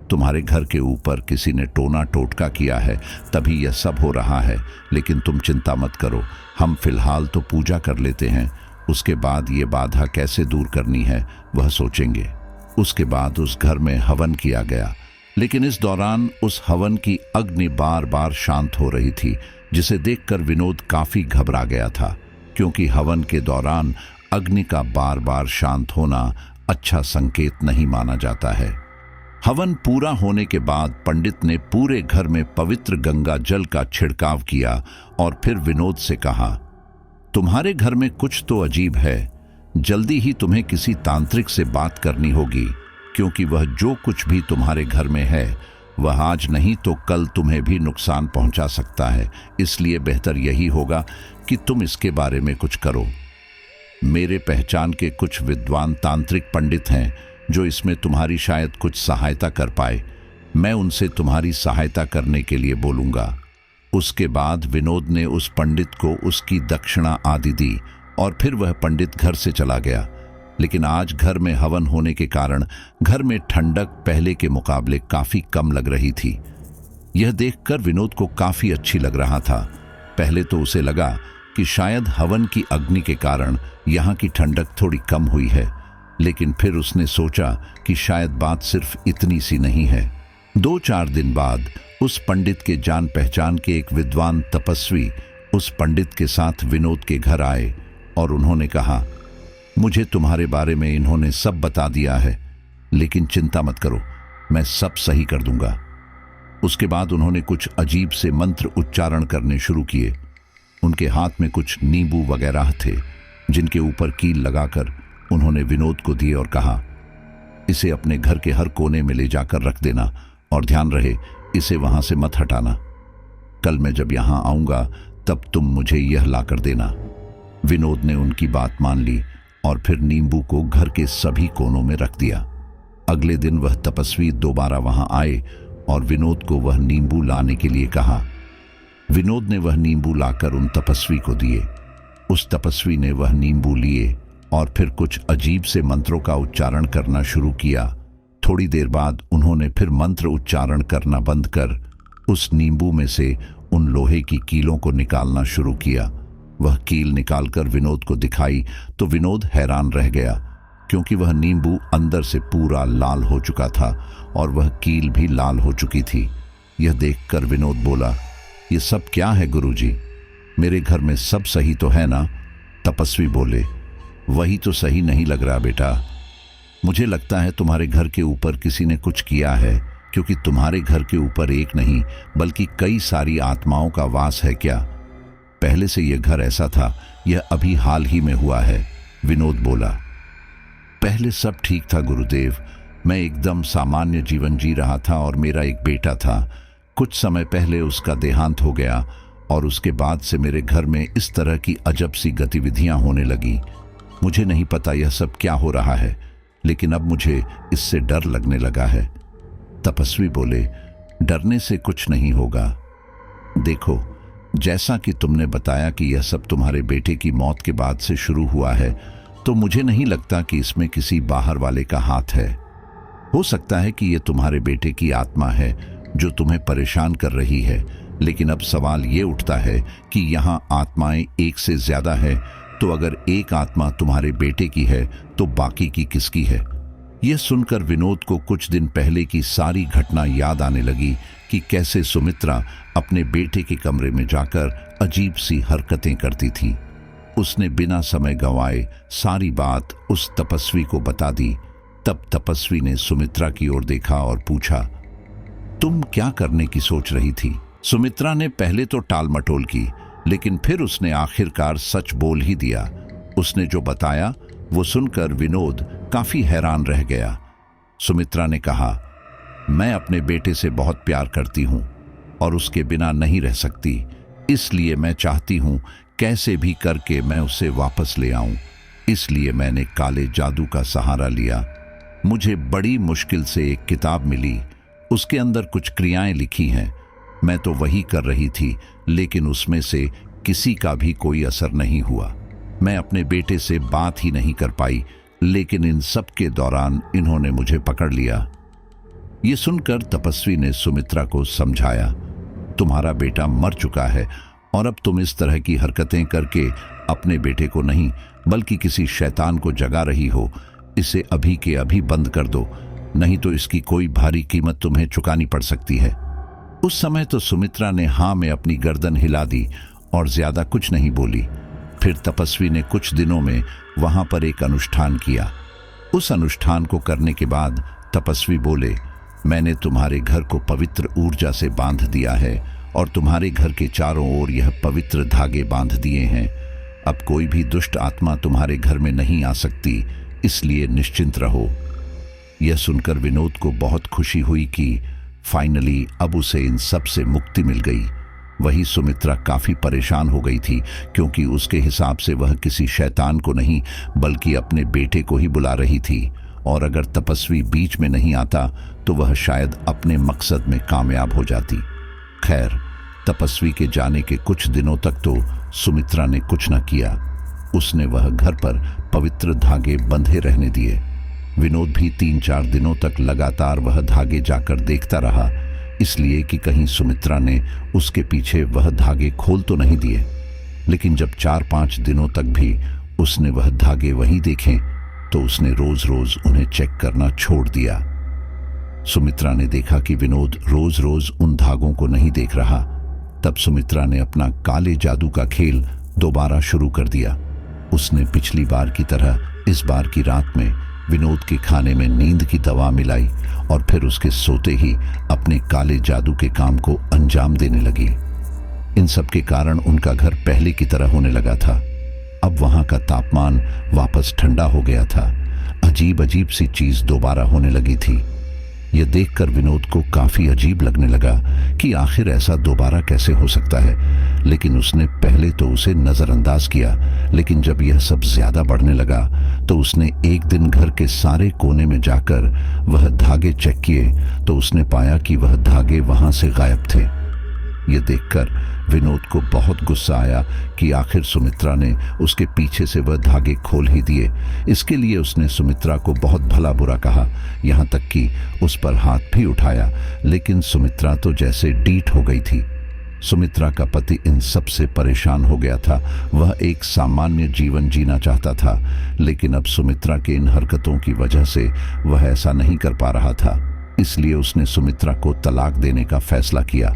तुम्हारे घर के ऊपर किसी ने टोना टोटका किया है, तभी यह सब हो रहा है। लेकिन तुम चिंता मत करो, हम फिलहाल तो पूजा कर लेते हैं, उसके बाद ये बाधा कैसे दूर करनी है वह सोचेंगे। उसके बाद उस घर में हवन किया गया, लेकिन इस दौरान उस हवन की अग्नि बार बार शांत हो रही थी, जिसे देखकर विनोद काफी घबरा गया था, क्योंकि हवन के दौरान अग्नि का बार बार शांत होना अच्छा संकेत नहीं माना जाता है। हवन पूरा होने के बाद पंडित ने पूरे घर में पवित्र गंगा जल का छिड़काव किया और फिर विनोद से कहा, तुम्हारे घर में कुछ तो अजीब है। जल्दी ही तुम्हें किसी तांत्रिक से बात करनी होगी, क्योंकि वह जो कुछ भी तुम्हारे घर में है वह आज नहीं तो कल तुम्हें भी नुकसान पहुंचा सकता है। इसलिए बेहतर यही होगा कि तुम इसके बारे में कुछ करो। मेरे पहचान के कुछ विद्वान तांत्रिक पंडित हैं जो इसमें तुम्हारी शायद कुछ सहायता कर पाए। मैं उनसे तुम्हारी सहायता करने के लिए बोलूंगा। उसके बाद विनोद ने उस पंडित को उसकी दक्षिणा आदि दी और फिर वह पंडित घर से चला गया। लेकिन आज घर में हवन होने के कारण घर में ठंडक पहले के मुकाबले काफी कम लग रही थी। यह देखकर विनोद को काफी अच्छी लग रहा था। पहले तो उसे लगा कि शायद हवन की अग्नि के कारण यहाँ की ठंडक थोड़ी कम हुई है, लेकिन फिर उसने सोचा कि शायद बात सिर्फ इतनी सी नहीं है। 2-4 दिन बाद उस पंडित के जान पहचान के एक विद्वान तपस्वी उस पंडित के साथ विनोद के घर आए और उन्होंने कहा, मुझे तुम्हारे बारे में इन्होंने सब बता दिया है, लेकिन चिंता मत करो, मैं सब सही कर दूंगा। उसके बाद उन्होंने कुछ अजीब से मंत्र उच्चारण करने शुरू किए। उनके हाथ में कुछ नींबू वगैरह थे, जिनके ऊपर कील लगाकर उन्होंने विनोद को दिए और कहा, इसे अपने घर के हर कोने में ले जाकर रख देना और ध्यान रहे इसे वहां से मत हटाना। कल मैं जब यहां आऊंगा तब तुम मुझे यह लाकर देना। विनोद ने उनकी बात मान ली और फिर नींबू को घर के सभी कोनों में रख दिया। अगले दिन वह तपस्वी दोबारा वहां आए और विनोद को वह नींबू लाने के लिए कहा। विनोद ने वह नींबू लाकर उन तपस्वी को दिए। उस तपस्वी ने वह नींबू लिए और फिर कुछ अजीब से मंत्रों का उच्चारण करना शुरू किया। थोड़ी देर बाद उन्होंने फिर मंत्र उच्चारण करना बंद कर उस नींबू में से उन लोहे की कीलों को निकालना शुरू किया। वह कील निकालकर विनोद को दिखाई तो विनोद हैरान रह गया, क्योंकि वह नींबू अंदर से पूरा लाल हो चुका था और वह कील भी लाल हो चुकी थी। यह देखकर विनोद बोला, ये सब क्या है गुरुजी? मेरे घर में सब सही तो है ना? तपस्वी बोले, वही तो सही नहीं लग रहा बेटा। मुझे लगता है तुम्हारे घर के ऊपर किसी ने कुछ किया है, क्योंकि तुम्हारे घर के ऊपर एक नहीं बल्कि कई सारी आत्माओं का वास है क्या? पहले से यह घर ऐसा था, यह अभी हाल ही में हुआ है। विनोद बोला, पहले सब ठीक था गुरुदेव, मैं एकदम सामान्य जीवन जी रहा था और मेरा एक बेटा था। कुछ समय पहले उसका देहांत हो गया और उसके बाद से मेरे घर में इस तरह की अजब सी गतिविधियां होने लगी। मुझे नहीं पता यह सब क्या हो रहा है, लेकिन अब मुझे इससे डर लगने लगा है। तपस्वी बोले, डरने से कुछ नहीं होगा। देखो, जैसा कि तुमने बताया कि यह सब तुम्हारे बेटे की मौत के बाद से शुरू हुआ है, तो मुझे नहीं लगता कि इसमें किसी बाहर वाले का हाथ है। हो सकता है कि यह तुम्हारे बेटे की आत्मा है जो तुम्हें परेशान कर रही है, लेकिन अब सवाल ये उठता है कि यहाँ आत्माएं एक से ज्यादा है, तो अगर एक आत्मा तुम्हारे बेटे की है तो बाकी की किसकी है? यह सुनकर विनोद को कुछ दिन पहले की सारी घटना याद आने लगी कि कैसे सुमित्रा अपने बेटे के कमरे में जाकर अजीब सी हरकतें करती थी। उसने बिना समय गंवाए सारी बात उस तपस्वी को बता दी। तब तपस्वी ने सुमित्रा की ओर देखा और पूछा, तुम क्या करने की सोच रही थी? सुमित्रा ने पहले तो टाल मटोल की, लेकिन फिर उसने आखिरकार सच बोल ही दिया। उसने जो बताया वो सुनकर विनोद काफी हैरान रह गया। सुमित्रा ने कहा, मैं अपने बेटे से बहुत प्यार करती हूं और उसके बिना नहीं रह सकती, इसलिए मैं चाहती हूं कैसे भी करके मैं उसे वापस ले आऊं। इसलिए मैंने काले जादू का सहारा लिया। मुझे बड़ी मुश्किल से एक किताब मिली, उसके अंदर कुछ क्रियाएं लिखी हैं। मैं तो वही कर रही थी, लेकिन उसमें से किसी का भी कोई असर नहीं हुआ। मैं अपने बेटे से बात ही नहीं कर पाई, लेकिन इन सब के दौरान इन्होंने मुझे पकड़ लिया। ये सुनकर तपस्वी ने सुमित्रा को समझाया, तुम्हारा बेटा मर चुका है और अब तुम इस तरह की हरकतें करके अपने बेटे को नहीं बल्कि किसी शैतान को जगा रही हो। इसे अभी के अभी बंद कर दो, नहीं तो इसकी कोई भारी कीमत तुम्हें चुकानी पड़ सकती है। उस समय तो सुमित्रा ने हाँ में अपनी गर्दन हिला दी और ज्यादा कुछ नहीं बोली। फिर तपस्वी ने कुछ दिनों में वहां पर एक अनुष्ठान किया। उस अनुष्ठान को करने के बाद तपस्वी बोले, मैंने तुम्हारे घर को पवित्र ऊर्जा से बांध दिया है और तुम्हारे घर के चारों ओर यह पवित्र धागे बांध दिए हैं। अब कोई भी दुष्ट आत्मा तुम्हारे घर में नहीं आ सकती, इसलिए निश्चिंत रहो। यह सुनकर विनोद को बहुत खुशी हुई कि फाइनली अब उसे इन सब से मुक्ति मिल गई। वही सुमित्रा काफी परेशान हो गई थी, क्योंकि उसके हिसाब से वह किसी शैतान को नहीं बल्कि अपने बेटे को ही बुला रही थी, और अगर तपस्वी बीच में नहीं आता तो वह शायद अपने मकसद में कामयाब हो जाती। खैर, तपस्वी के जाने के कुछ दिनों तक तो सुमित्रा ने कुछ न किया। उसने वह घर पर पवित्र धागे बंधे रहने दिए। विनोद भी 3-4 दिनों तक लगातार वह धागे जाकर देखता रहा, इसलिए कि कहीं सुमित्रा ने उसके पीछे वह धागे खोल तो नहीं दिए। लेकिन जब 4-5 दिनों तक भी उसने वह धागे वहीं देखे तो उसने रोज रोज उन्हें चेक करना छोड़ दिया। सुमित्रा ने देखा कि विनोद रोज रोज उन धागों को नहीं देख रहा। तब सुमित्रा ने अपना काले जादू का खेल दोबारा शुरू कर दिया। उसने पिछली बार की तरह इस बार की रात में विनोद के खाने में नींद की दवा मिलाई और फिर उसके सोते ही अपने काले जादू के काम को अंजाम देने लगी। इन सब के कारण उनका घर पहले की तरह होने लगा था। अब वहां का तापमान वापस ठंडा हो गया था। अजीब अजीब सी चीज दोबारा होने लगी थी। यह देखकर विनोद को काफी अजीब लगने लगा कि आखिर ऐसा दोबारा कैसे हो सकता है। लेकिन उसने पहले तो उसे नजरअंदाज किया, लेकिन जब यह सब ज्यादा बढ़ने लगा तो उसने एक दिन घर के सारे कोने में जाकर वह धागे चेक किए तो उसने पाया कि वह धागे वहां से गायब थे। यह देखकर विनोद को बहुत गुस्सा आया कि आखिर सुमित्रा ने उसके पीछे से वह धागे खोल ही दिए। इसके लिए उसने सुमित्रा को बहुत भला बुरा कहा, यहाँ तक कि उस पर हाथ भी उठाया। लेकिन सुमित्रा तो जैसे डीठ हो गई थी। सुमित्रा का पति इन सब से परेशान हो गया था। वह एक सामान्य जीवन जीना चाहता था, लेकिन अब सुमित्रा के इन हरकतों की वजह से वह ऐसा नहीं कर पा रहा था। इसलिए उसने सुमित्रा को तलाक देने का फैसला किया।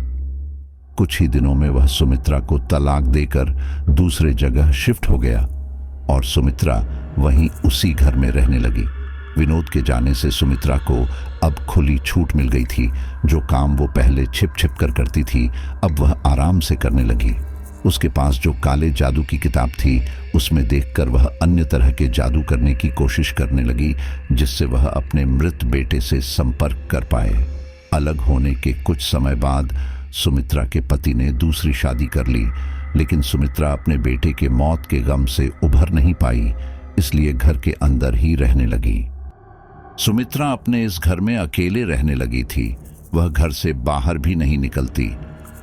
कुछ ही दिनों में वह सुमित्रा को तलाक देकर दूसरे जगह शिफ्ट हो गया और सुमित्रा वहीं उसी घर में रहने लगी। विनोद के जाने से सुमित्रा को अब खुली छूट मिल गई थी। जो काम वो पहले छिप छिप कर करती थी, अब वह आराम से करने लगी। उसके पास जो काले जादू की किताब थी, उसमें देखकर वह अन्य तरह के जादू करने की कोशिश करने लगी, जिससे वह अपने मृत बेटे से संपर्क कर पाए। अलग होने के कुछ समय बाद सुमित्रा के पति ने दूसरी शादी कर ली, लेकिन सुमित्रा अपने बेटे के मौत के गम से उभर नहीं पाई, इसलिए घर के अंदर ही रहने लगी। सुमित्रा अपने इस घर में अकेले रहने लगी थी। वह घर से बाहर भी नहीं निकलती।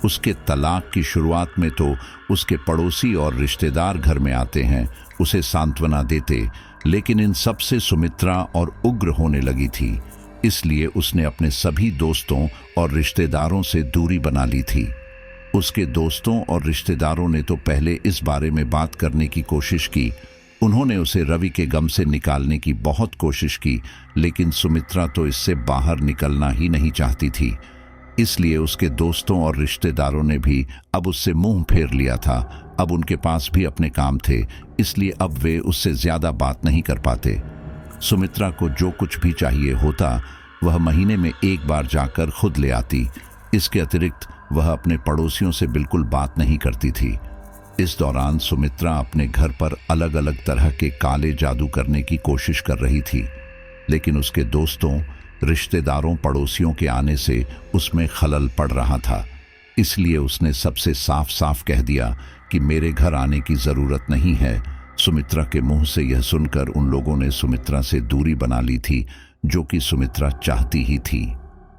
उसके तलाक की शुरुआत में तो उसके पड़ोसी और रिश्तेदार घर में आते हैं, उसे सांत्वना देते, लेकिन इन सब से सुमित्रा और उग्र होने लगी थी। इसलिए उसने अपने सभी दोस्तों और रिश्तेदारों से दूरी बना ली थी। उसके दोस्तों और रिश्तेदारों ने तो पहले इस बारे में बात करने की कोशिश की। उन्होंने उसे रवि के गम से निकालने की बहुत कोशिश की, लेकिन सुमित्रा तो इससे बाहर निकलना ही नहीं चाहती थी। इसलिए उसके दोस्तों और रिश्तेदारों ने भी अब उससे मुंह फेर लिया था। अब उनके पास भी अपने काम थे, इसलिए अब वे उससे ज्यादा बात नहीं कर पाते। सुमित्रा को जो कुछ भी चाहिए होता, वह महीने में एक बार जाकर खुद ले आती। इसके अतिरिक्त वह अपने पड़ोसियों से बिल्कुल बात नहीं करती थी। इस दौरान सुमित्रा अपने घर पर अलग अलग तरह के काले जादू करने की कोशिश कर रही थी, लेकिन उसके दोस्तों, रिश्तेदारों, पड़ोसियों के आने से उसमें खलल पड़ रहा था। इसलिए उसने सबसे साफ साफ कह दिया कि मेरे घर आने की जरूरत नहीं है। सुमित्रा के मुंह से यह सुनकर उन लोगों ने सुमित्रा से दूरी बना ली थी, जो कि सुमित्रा चाहती ही थी।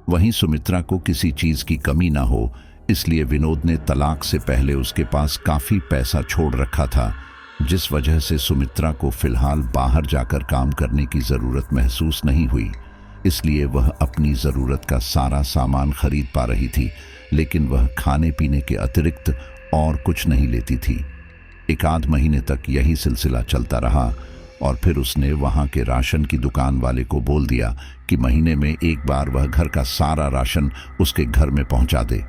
वहीं सुमित्रा को किसी चीज की कमी ना हो, इसलिए विनोद ने तलाक से पहले उसके पास काफी पैसा छोड़ रखा था, जिस वजह से सुमित्रा को फिलहाल बाहर जाकर काम करने की जरूरत महसूस नहीं हुई। इसलिए वह अपनी जरूरत का सारा सामान खरीद पा रही थी, लेकिन वह खाने पीने के अतिरिक्त और कुछ नहीं लेती थी। एक आध महीने तक यही सिलसिला चलता रहा और फिर उसने वहां के राशन की दुकान वाले को बोल दिया कि महीने में एक बार वह घर का सारा राशन उसके घर में पहुंचा दे।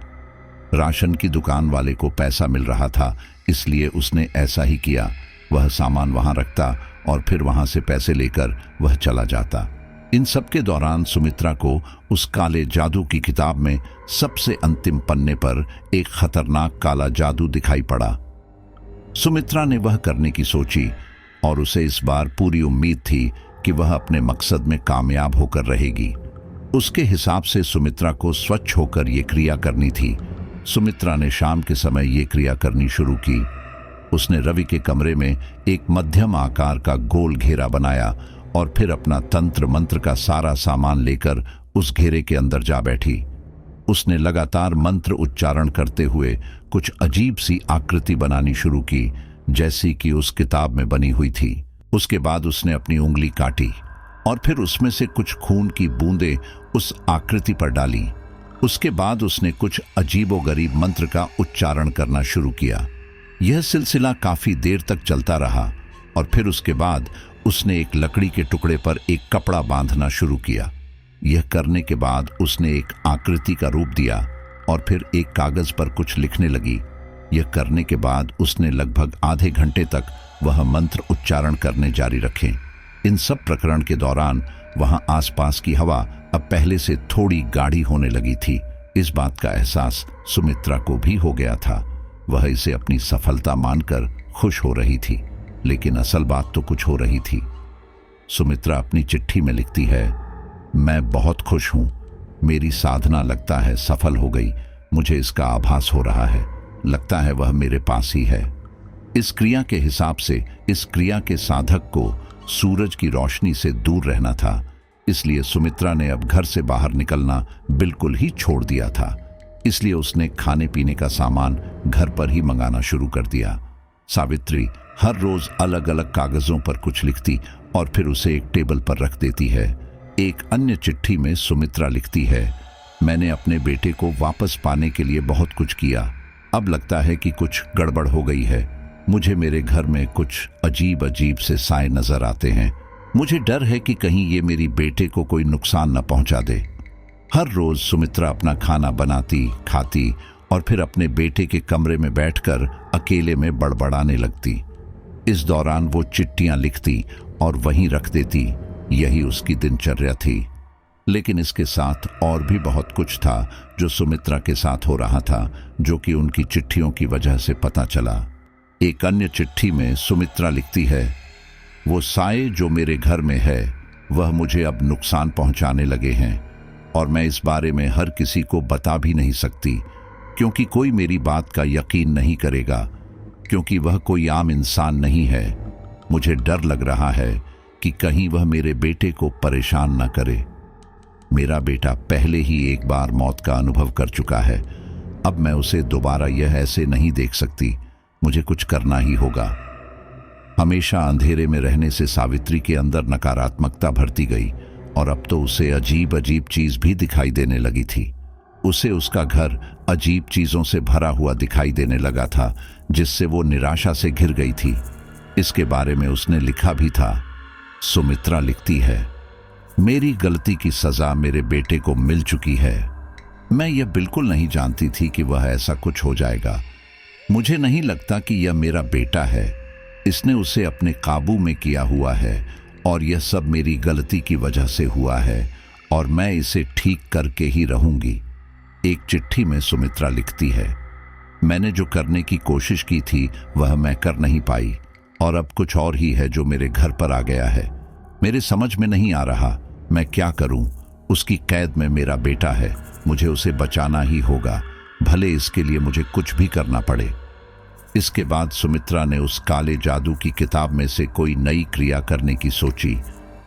राशन की दुकान वाले को पैसा मिल रहा था, इसलिए उसने ऐसा ही किया। वह सामान वहां रखता और फिर वहां से पैसे लेकर वह चला जाता। इन सब के दौरान सुमित्रा को उस काले जादू की किताब में सबसे अंतिम पन्ने पर एक खतरनाक काला जादू दिखाई पड़ा। सुमित्रा ने वह करने की सोची और उसे इस बार पूरी उम्मीद थी कि वह अपने मकसद में कामयाब होकर रहेगी। उसके हिसाब से सुमित्रा को स्वच्छ होकर ये क्रिया करनी थी। सुमित्रा ने शाम के समय ये क्रिया करनी शुरू की। उसने रवि के कमरे में एक मध्यम आकार का गोल घेरा बनाया और फिर अपना तंत्र मंत्र का सारा सामान लेकर उस घेरे के अंदर जा बैठी। उसने लगातार मंत्र उच्चारण करते हुए कुछ अजीब सी आकृति बनानी शुरू की, जैसी कि उस किताब में बनी हुई थी। उसके बाद उसने अपनी उंगली काटी और फिर उसमें से कुछ खून की बूंदें उस आकृति पर डाली। उसके बाद उसने कुछ अजीबोगरीब मंत्र का उच्चारण करना शुरू किया। यह सिलसिला काफी देर तक चलता रहा और फिर उसके बाद उसने एक लकड़ी के टुकड़े पर एक कपड़ा बांधना शुरू किया। यह करने के बाद उसने एक आकृति का रूप दिया और फिर एक कागज पर कुछ लिखने लगी। यह करने के बाद उसने लगभग आधे घंटे तक वह मंत्र उच्चारण करने जारी रखे। इन सब प्रकरण के दौरान वहां आसपास की हवा अब पहले से थोड़ी गाढ़ी होने लगी थी। इस बात का एहसास सुमित्रा को भी हो गया था। वह इसे अपनी सफलता मानकर खुश हो रही थी, लेकिन असल बात तो कुछ हो रही थी। सुमित्रा अपनी चिट्ठी में लिखती है, मैं बहुत खुश हूं, मेरी साधना लगता है सफल हो गई। मुझे इसका आभास हो रहा है, लगता है वह मेरे पास ही है। इस क्रिया के हिसाब से इस क्रिया के साधक को सूरज की रोशनी से दूर रहना था, इसलिए सुमित्रा ने अब घर से बाहर निकलना बिल्कुल ही छोड़ दिया था। इसलिए उसने खाने पीने का सामान घर पर ही मंगाना शुरू कर दिया। सावित्री हर रोज अलग अलग कागजों पर कुछ लिखती और फिर उसे एक टेबल पर रख देती है। एक अन्य चिट्ठी में सुमित्रा लिखती है, मैंने अपने बेटे को वापस पाने के लिए बहुत कुछ किया, अब लगता है कि कुछ गड़बड़ हो गई है। मुझे मेरे घर में कुछ अजीब अजीब से साए नजर आते हैं। मुझे डर है कि कहीं ये मेरी बेटे को कोई नुकसान न पहुंचा दे। हर रोज सुमित्रा अपना खाना बनाती, खाती और फिर अपने बेटे के कमरे में बैठकर अकेले में बड़बड़ाने लगती। इस दौरान वो चिट्ठियां लिखती और वहीं रख देती। यही उसकी दिनचर्या थी। लेकिन इसके साथ और भी बहुत कुछ था जो सुमित्रा के साथ हो रहा था, जो कि उनकी चिट्ठियों की वजह से पता चला। एक अन्य चिट्ठी में सुमित्रा लिखती है, वो साए जो मेरे घर में है वह मुझे अब नुकसान पहुंचाने लगे हैं और मैं इस बारे में हर किसी को बता भी नहीं सकती, क्योंकि कोई मेरी बात का यकीन नहीं करेगा, क्योंकि वह कोई आम इंसान नहीं है। मुझे डर लग रहा है कि कहीं वह मेरे बेटे को परेशान न करे। मेरा बेटा पहले ही एक बार मौत का अनुभव कर चुका है, अब मैं उसे दोबारा यह ऐसे नहीं देख सकती। मुझे कुछ करना ही होगा। हमेशा अंधेरे में रहने से सावित्री के अंदर नकारात्मकता भरती गई और अब तो उसे अजीब अजीब चीज भी दिखाई देने लगी थी। उसे उसका घर अजीब चीजों से भरा हुआ दिखाई देने लगा था, जिससे वो निराशा से घिर गई थी। इसके बारे में उसने लिखा भी था। सुमित्रा लिखती है, मेरी गलती की सजा मेरे बेटे को मिल चुकी है। मैं यह बिल्कुल नहीं जानती थी कि वह ऐसा कुछ हो जाएगा। मुझे नहीं लगता कि यह मेरा बेटा है। इसने उसे अपने काबू में किया हुआ है और यह सब मेरी गलती की वजह से हुआ है और मैं इसे ठीक करके ही रहूंगी। एक चिट्ठी में सुमित्रा लिखती है, मैंने जो करने की कोशिश की थी वह मैं कर नहीं पाई और अब कुछ और ही है जो मेरे घर पर आ गया है। मेरे समझ में नहीं आ रहा मैं क्या करूं। उसकी कैद में मेरा बेटा है, मुझे उसे बचाना ही होगा, भले इसके लिए मुझे कुछ भी करना पड़े। इसके बाद सुमित्रा ने उस काले जादू की किताब में से कोई नई क्रिया करने की सोची।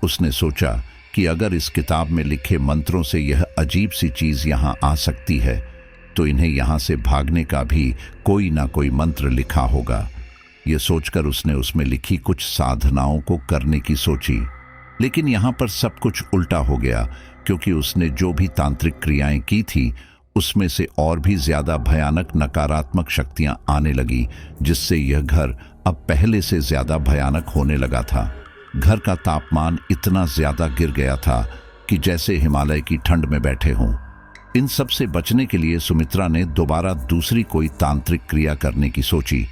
उसने सोचा कि अगर इस किताब में लिखे मंत्रों से यह अजीब सी चीज यहाँ आ सकती है तो इन्हें यहाँ से भागने का भी कोई ना कोई मंत्र लिखा होगा। यह सोचकर उसने उसमें लिखी कुछ साधनाओं को करने की सोची, लेकिन यहाँ पर सब कुछ उल्टा हो गया, क्योंकि उसने जो भी तांत्रिक क्रियाएं की थी उसमें से और भी ज्यादा भयानक नकारात्मक शक्तियां आने लगी, जिससे यह घर अब पहले से ज्यादा भयानक होने लगा था। घर का तापमान इतना ज्यादा गिर गया था कि जैसे हिमालय की ठंड में बैठे हों। इन सब से बचने के लिए सुमित्रा ने दोबारा दूसरी कोई तांत्रिक क्रिया करने की सोची,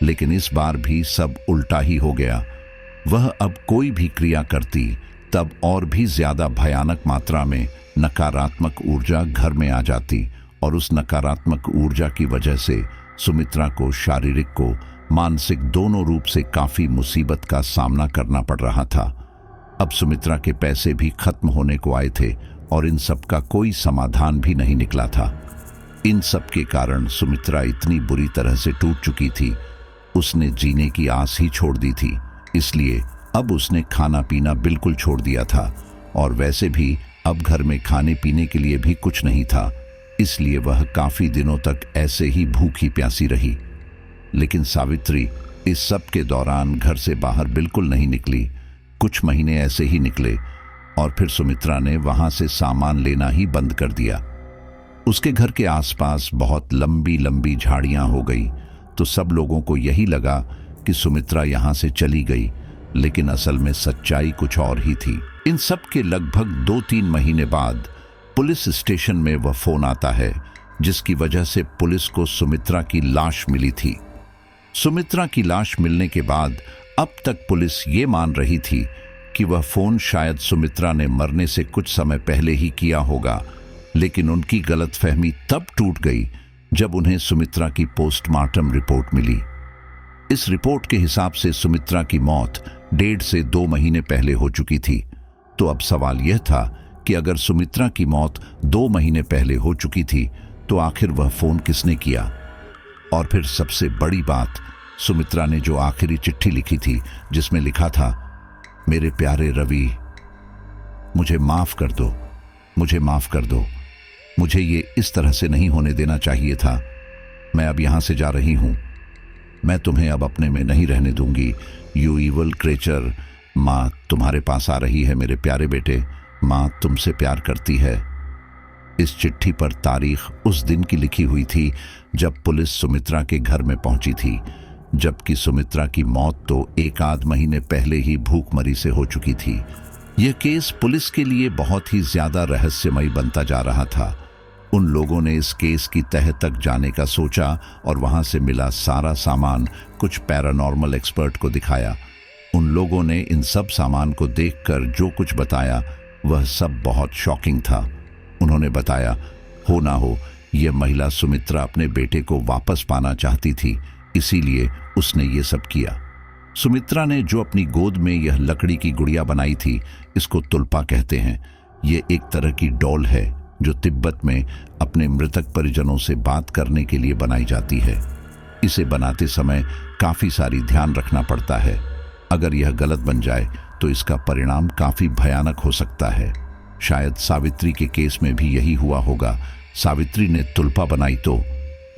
लेकिन इस बार भी सब उल्टा ही हो गया। वह अब कोई भी क्रिया करती तब और भी ज्यादा भयानक मात्रा में नकारात्मक ऊर्जा घर में आ जाती और उस नकारात्मक ऊर्जा की वजह से सुमित्रा को शारीरिक को मानसिक दोनों रूप से काफी मुसीबत का सामना करना पड़ रहा था। अब सुमित्रा के पैसे भी खत्म होने को आए थे और इन सब का कोई समाधान भी नहीं निकला था। इन सब के कारण सुमित्रा इतनी बुरी तरह से टूट चुकी थी, उसने जीने की आस ही छोड़ दी थी। इसलिए अब उसने खाना पीना बिल्कुल छोड़ दिया था और वैसे भी अब घर में खाने पीने के लिए भी कुछ नहीं था, इसलिए वह काफी दिनों तक ऐसे ही भूखी प्यासी रही। लेकिन सावित्री इस सब के दौरान घर से बाहर बिल्कुल नहीं निकली। कुछ महीने ऐसे ही निकले और फिर सुमित्रा ने वहां से सामान लेना ही बंद कर दिया। उसके घर के आसपास बहुत लंबी लंबी झाड़ियां हो गई, तो सब लोगों को यही लगा कि सुमित्रा यहां से चली गई, लेकिन असल में सच्चाई कुछ और ही थी। इन सब के लगभग 2-3 महीने बाद पुलिस स्टेशन में वह फोन आता है, जिसकी वजह से पुलिस को सुमित्रा की लाश मिली थी। सुमित्रा की लाश मिलने के बाद अब तक पुलिस ये मान रही थी कि वह फोन शायद सुमित्रा ने मरने से कुछ समय पहले ही किया होगा, लेकिन उनकी गलतफहमी तब टूट गई जब उन्हें सुमित्रा की पोस्टमार्टम रिपोर्ट मिली। इस रिपोर्ट के हिसाब से सुमित्रा की मौत 1.5 से 2 महीने पहले हो चुकी थी। तो अब सवाल यह था कि अगर सुमित्रा की मौत 2 महीने पहले हो चुकी थी तो आखिर वह फोन किसने किया? और फिर सबसे बड़ी बात, सुमित्रा ने जो आखिरी चिट्ठी लिखी थी जिसमें लिखा था, मेरे प्यारे रवि, मुझे माफ कर दो, मुझे माफ कर दो, मुझे ये इस तरह से नहीं होने देना चाहिए था। मैं अब यहां से जा रही हूं, मैं तुम्हें अब अपने में नहीं रहने दूंगी, यू इविल क्रेचर। माँ तुम्हारे पास आ रही है मेरे प्यारे बेटे, माँ तुमसे प्यार करती है। इस चिट्ठी पर तारीख उस दिन की लिखी हुई थी जब पुलिस सुमित्रा के घर में पहुंची थी, जबकि सुमित्रा की मौत तो 1 महीने पहले ही भूखमरी से हो चुकी थी। यह केस पुलिस के लिए बहुत ही ज्यादा रहस्यमयी बनता जा रहा था। उन लोगों ने इस केस की तह तक जाने का सोचा और वहां से मिला सारा सामान कुछ पैरानॉर्मल एक्सपर्ट को दिखाया। उन लोगों ने इन सब सामान को देखकर जो कुछ बताया वह सब बहुत शॉकिंग था। उन्होंने बताया, हो ना हो यह महिला सुमित्रा अपने बेटे को वापस पाना चाहती थी, इसीलिए उसने ये सब किया। सुमित्रा ने जो अपनी गोद में यह लकड़ी की गुड़िया बनाई थी, इसको तुल्पा कहते हैं। ये एक तरह की डॉल है जो तिब्बत में अपने मृतक परिजनों से बात करने के लिए बनाई जाती है। इसे बनाते समय काफी सारी ध्यान रखना पड़ता है। अगर यह गलत बन जाए तो इसका परिणाम काफी भयानक हो सकता है। शायद सावित्री के केस में भी यही हुआ होगा। सावित्री ने तुल्पा बनाई तो,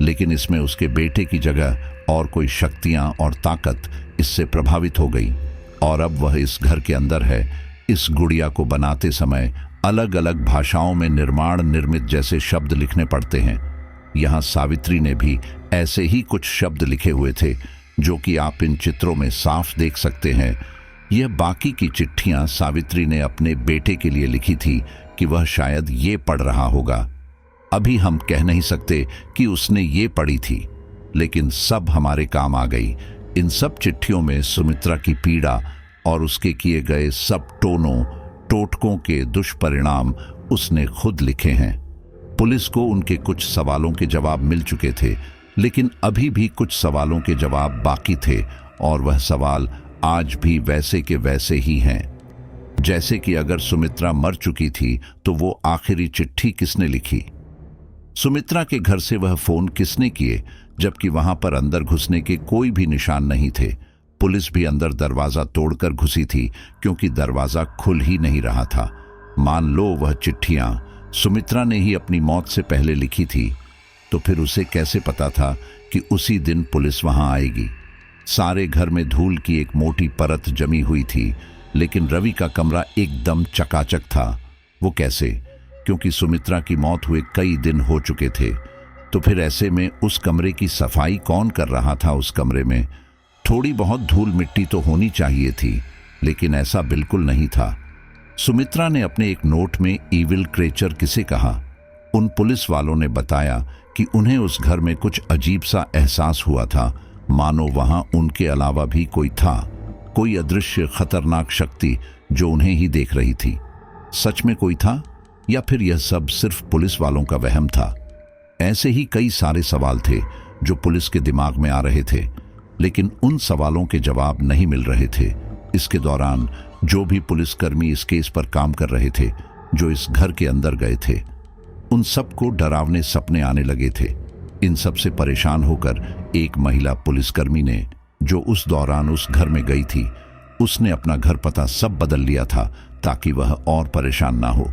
लेकिन इसमें उसके बेटे की जगह और कोई शक्तियां और ताकत इससे प्रभावित हो गई और अब वह इस घर के अंदर है। इस गुड़िया को बनाते समय अलग अलग भाषाओं में निर्माण निर्मित जैसे शब्द लिखने पड़ते हैं। यहाँ सावित्री ने भी ऐसे ही कुछ शब्द लिखे हुए थे जो कि आप इन चित्रों में साफ देख सकते हैं। यह बाकी की चिट्ठियां सावित्री ने अपने बेटे के लिए लिखी थी कि वह शायद ये पढ़ रहा होगा। अभी हम कह नहीं सकते कि उसने ये पढ़ी थी, लेकिन सब हमारे काम आ गई। इन सब चिट्ठियों में सुमित्रा की पीड़ा और उसके किए गए सब टोटकों के दुष्परिणाम उसने खुद लिखे हैं। पुलिस को उनके कुछ सवालों के जवाब मिल चुके थे, लेकिन अभी भी कुछ सवालों के जवाब बाकी थे और वह सवाल आज भी वैसे के वैसे ही हैं। जैसे कि अगर सुमित्रा मर चुकी थी तो वो आखिरी चिट्ठी किसने लिखी? सुमित्रा के घर से वह फोन किसने किए जबकि वहां पर अंदर घुसने के कोई भी निशान नहीं थे? पुलिस भी अंदर दरवाजा तोड़कर घुसी थी क्योंकि दरवाजा खुल ही नहीं रहा था। मान लो वह चिट्ठियां सुमित्रा ने ही अपनी मौत से पहले लिखी थी, तो फिर उसे कैसे पता था कि उसी दिन पुलिस वहां आएगी? सारे घर में धूल की एक मोटी परत जमी हुई थी, लेकिन रवि का कमरा एकदम चकाचक था। वो कैसे? क्योंकि सुमित्रा की मौत हुए कई दिन हो चुके थे। तो फिर ऐसे में उस कमरे की सफाई कौन कर रहा था? उस कमरे में थोड़ी बहुत धूल मिट्टी तो होनी चाहिए थी, लेकिन ऐसा बिल्कुल नहीं था। सुमित्रा ने अपने एक नोट में ईविल क्रेचर किसे कहा? उन पुलिस वालों ने बताया कि उन्हें उस घर में कुछ अजीब सा एहसास हुआ था, मानो वहां उनके अलावा भी कोई था, कोई अदृश्य खतरनाक शक्ति जो उन्हें ही देख रही थी। सच में कोई था या फिर यह सब सिर्फ पुलिस वालों का वहम था? ऐसे ही कई सारे सवाल थे जो पुलिस के दिमाग में आ रहे थे, लेकिन उन सवालों के जवाब नहीं मिल रहे थे। इसके दौरान जो भी पुलिसकर्मी इस केस पर काम कर रहे थे, जो इस घर के अंदर गए थे, उन सबको डरावने सपने आने लगे थे। इन सब से परेशान होकर एक महिला पुलिसकर्मी ने, जो उस दौरान उस घर में गई थी, उसने अपना घर पता सब बदल लिया था ताकि वह और परेशान ना हो।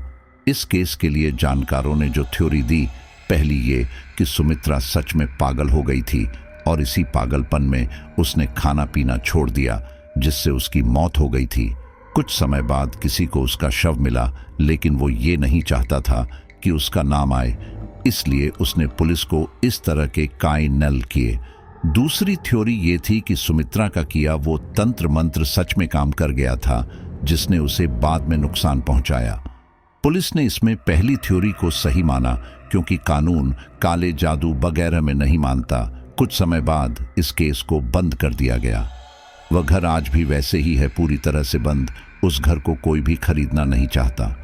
इस केस के लिए जानकारों ने जो थ्योरी दी, पहली ये कि सुमित्रा सच में पागल हो गई थी और इसी पागलपन में उसने खाना पीना छोड़ दिया, जिससे उसकी मौत हो गई थी। कुछ समय बाद किसी को उसका शव मिला, लेकिन वो ये नहीं चाहता था कि उसका नाम आए, इसलिए उसने पुलिस को इस तरह के काई नल किए। दूसरी थ्योरी ये थी कि सुमित्रा का किया वो तंत्र मंत्र सच में काम कर गया था, जिसने उसे बाद में नुकसान पहुंचाया। पुलिस ने इसमें पहली थ्योरी को सही माना क्योंकि कानून काले जादू वगैरह में नहीं मानता। कुछ समय बाद इस केस को बंद कर दिया गया। वह घर आज भी वैसे ही है, पूरी तरह से बंद। उस घर को कोई भी खरीदना नहीं चाहता।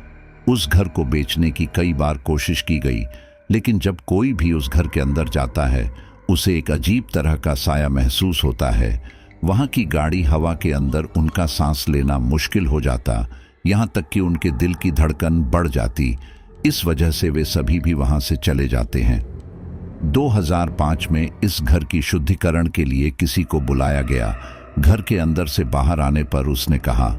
उस घर को बेचने की कई बार कोशिश की गई, लेकिन जब कोई भी उस घर के अंदर जाता है, उसे एक अजीब तरह का साया महसूस होता है। वहां की गाड़ी हवा के अंदर उनका सांस लेना मुश्किल हो जाता, यहां तक कि उनके दिल की धड़कन बढ़ जाती। इस वजह से वे सभी भी वहां से चले जाते हैं। 2005 में इस घर की शुद्धिकरण के लिए किसी को बुलाया गया। घर के अंदर से बाहर आने पर उसने कहा,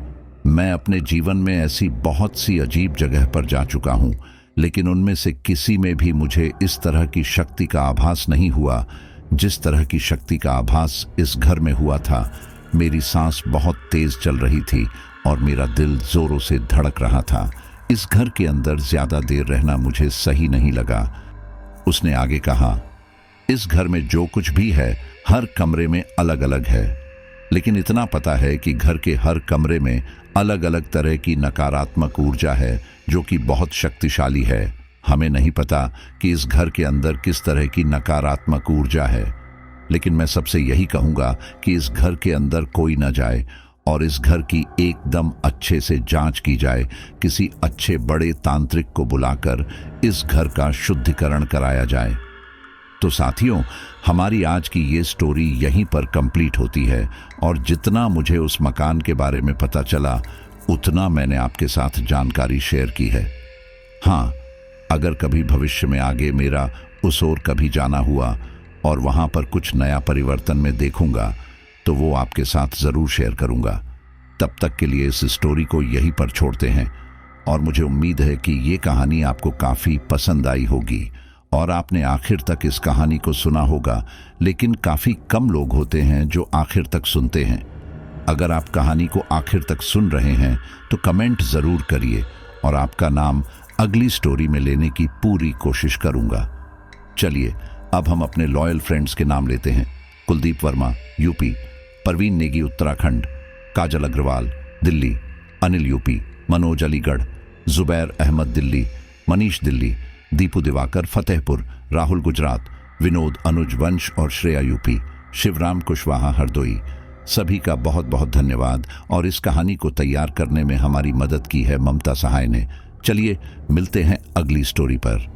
मैं अपने जीवन में ऐसी बहुत सी अजीब जगह पर जा चुका हूं, लेकिन उनमें से किसी में भी मुझे इस तरह की शक्ति का आभास नहीं हुआ जिस तरह की शक्ति का आभास इस घर में हुआ था। मेरी सांस बहुत तेज चल रही थी और मेरा दिल जोरों से धड़क रहा था। इस घर के अंदर ज्यादा देर रहना मुझे सही नहीं लगा। उसने आगे कहा, इस घर में जो कुछ भी है हर कमरे में अलग अलग है, लेकिन इतना पता है कि घर के हर कमरे में अलग अलग तरह की नकारात्मक ऊर्जा है जो कि बहुत शक्तिशाली है। हमें नहीं पता कि इस घर के अंदर किस तरह की नकारात्मक ऊर्जा है, लेकिन मैं सबसे यही कहूंगा कि इस घर के अंदर कोई न जाए और इस घर की एकदम अच्छे से जांच की जाए। किसी अच्छे बड़े तांत्रिक को बुलाकर इस घर का शुद्धिकरण कराया जाए। तो साथियों, हमारी आज की ये स्टोरी यहीं पर कंप्लीट होती है और जितना मुझे उस मकान के बारे में पता चला उतना मैंने आपके साथ जानकारी शेयर की है। हाँ, अगर कभी भविष्य में आगे मेरा उस ओर कभी जाना हुआ और वहां पर कुछ नया परिवर्तन में देखूंगा तो वो आपके साथ जरूर शेयर करूंगा। तब तक के लिए इस स्टोरी को यहीं पर छोड़ते हैं और मुझे उम्मीद है कि ये कहानी आपको काफी पसंद आई होगी और आपने आखिर तक इस कहानी को सुना होगा, लेकिन काफी कम लोग होते हैं जो आखिर तक सुनते हैं। अगर आप कहानी को आखिर तक सुन रहे हैं तो कमेंट जरूर करिए और आपका नाम अगली स्टोरी में लेने की पूरी कोशिश करूंगा। चलिए अब हम अपने लॉयल फ्रेंड्स के नाम लेते हैं। कुलदीप वर्मा यूपी, परवीन नेगी उत्तराखंड, काजल अग्रवाल दिल्ली, अनिल यूपी, मनोज अलीगढ़, जुबैर अहमद दिल्ली, मनीष दिल्ली, दीपू दिवाकर फतेहपुर, राहुल गुजरात, विनोद अनुज वंश और श्रेया यूपी, शिवराम कुशवाहा हरदोई। सभी का बहुत बहुत धन्यवाद और इस कहानी को तैयार करने में हमारी मदद की है ममता सहाय ने। चलिए मिलते हैं अगली स्टोरी पर।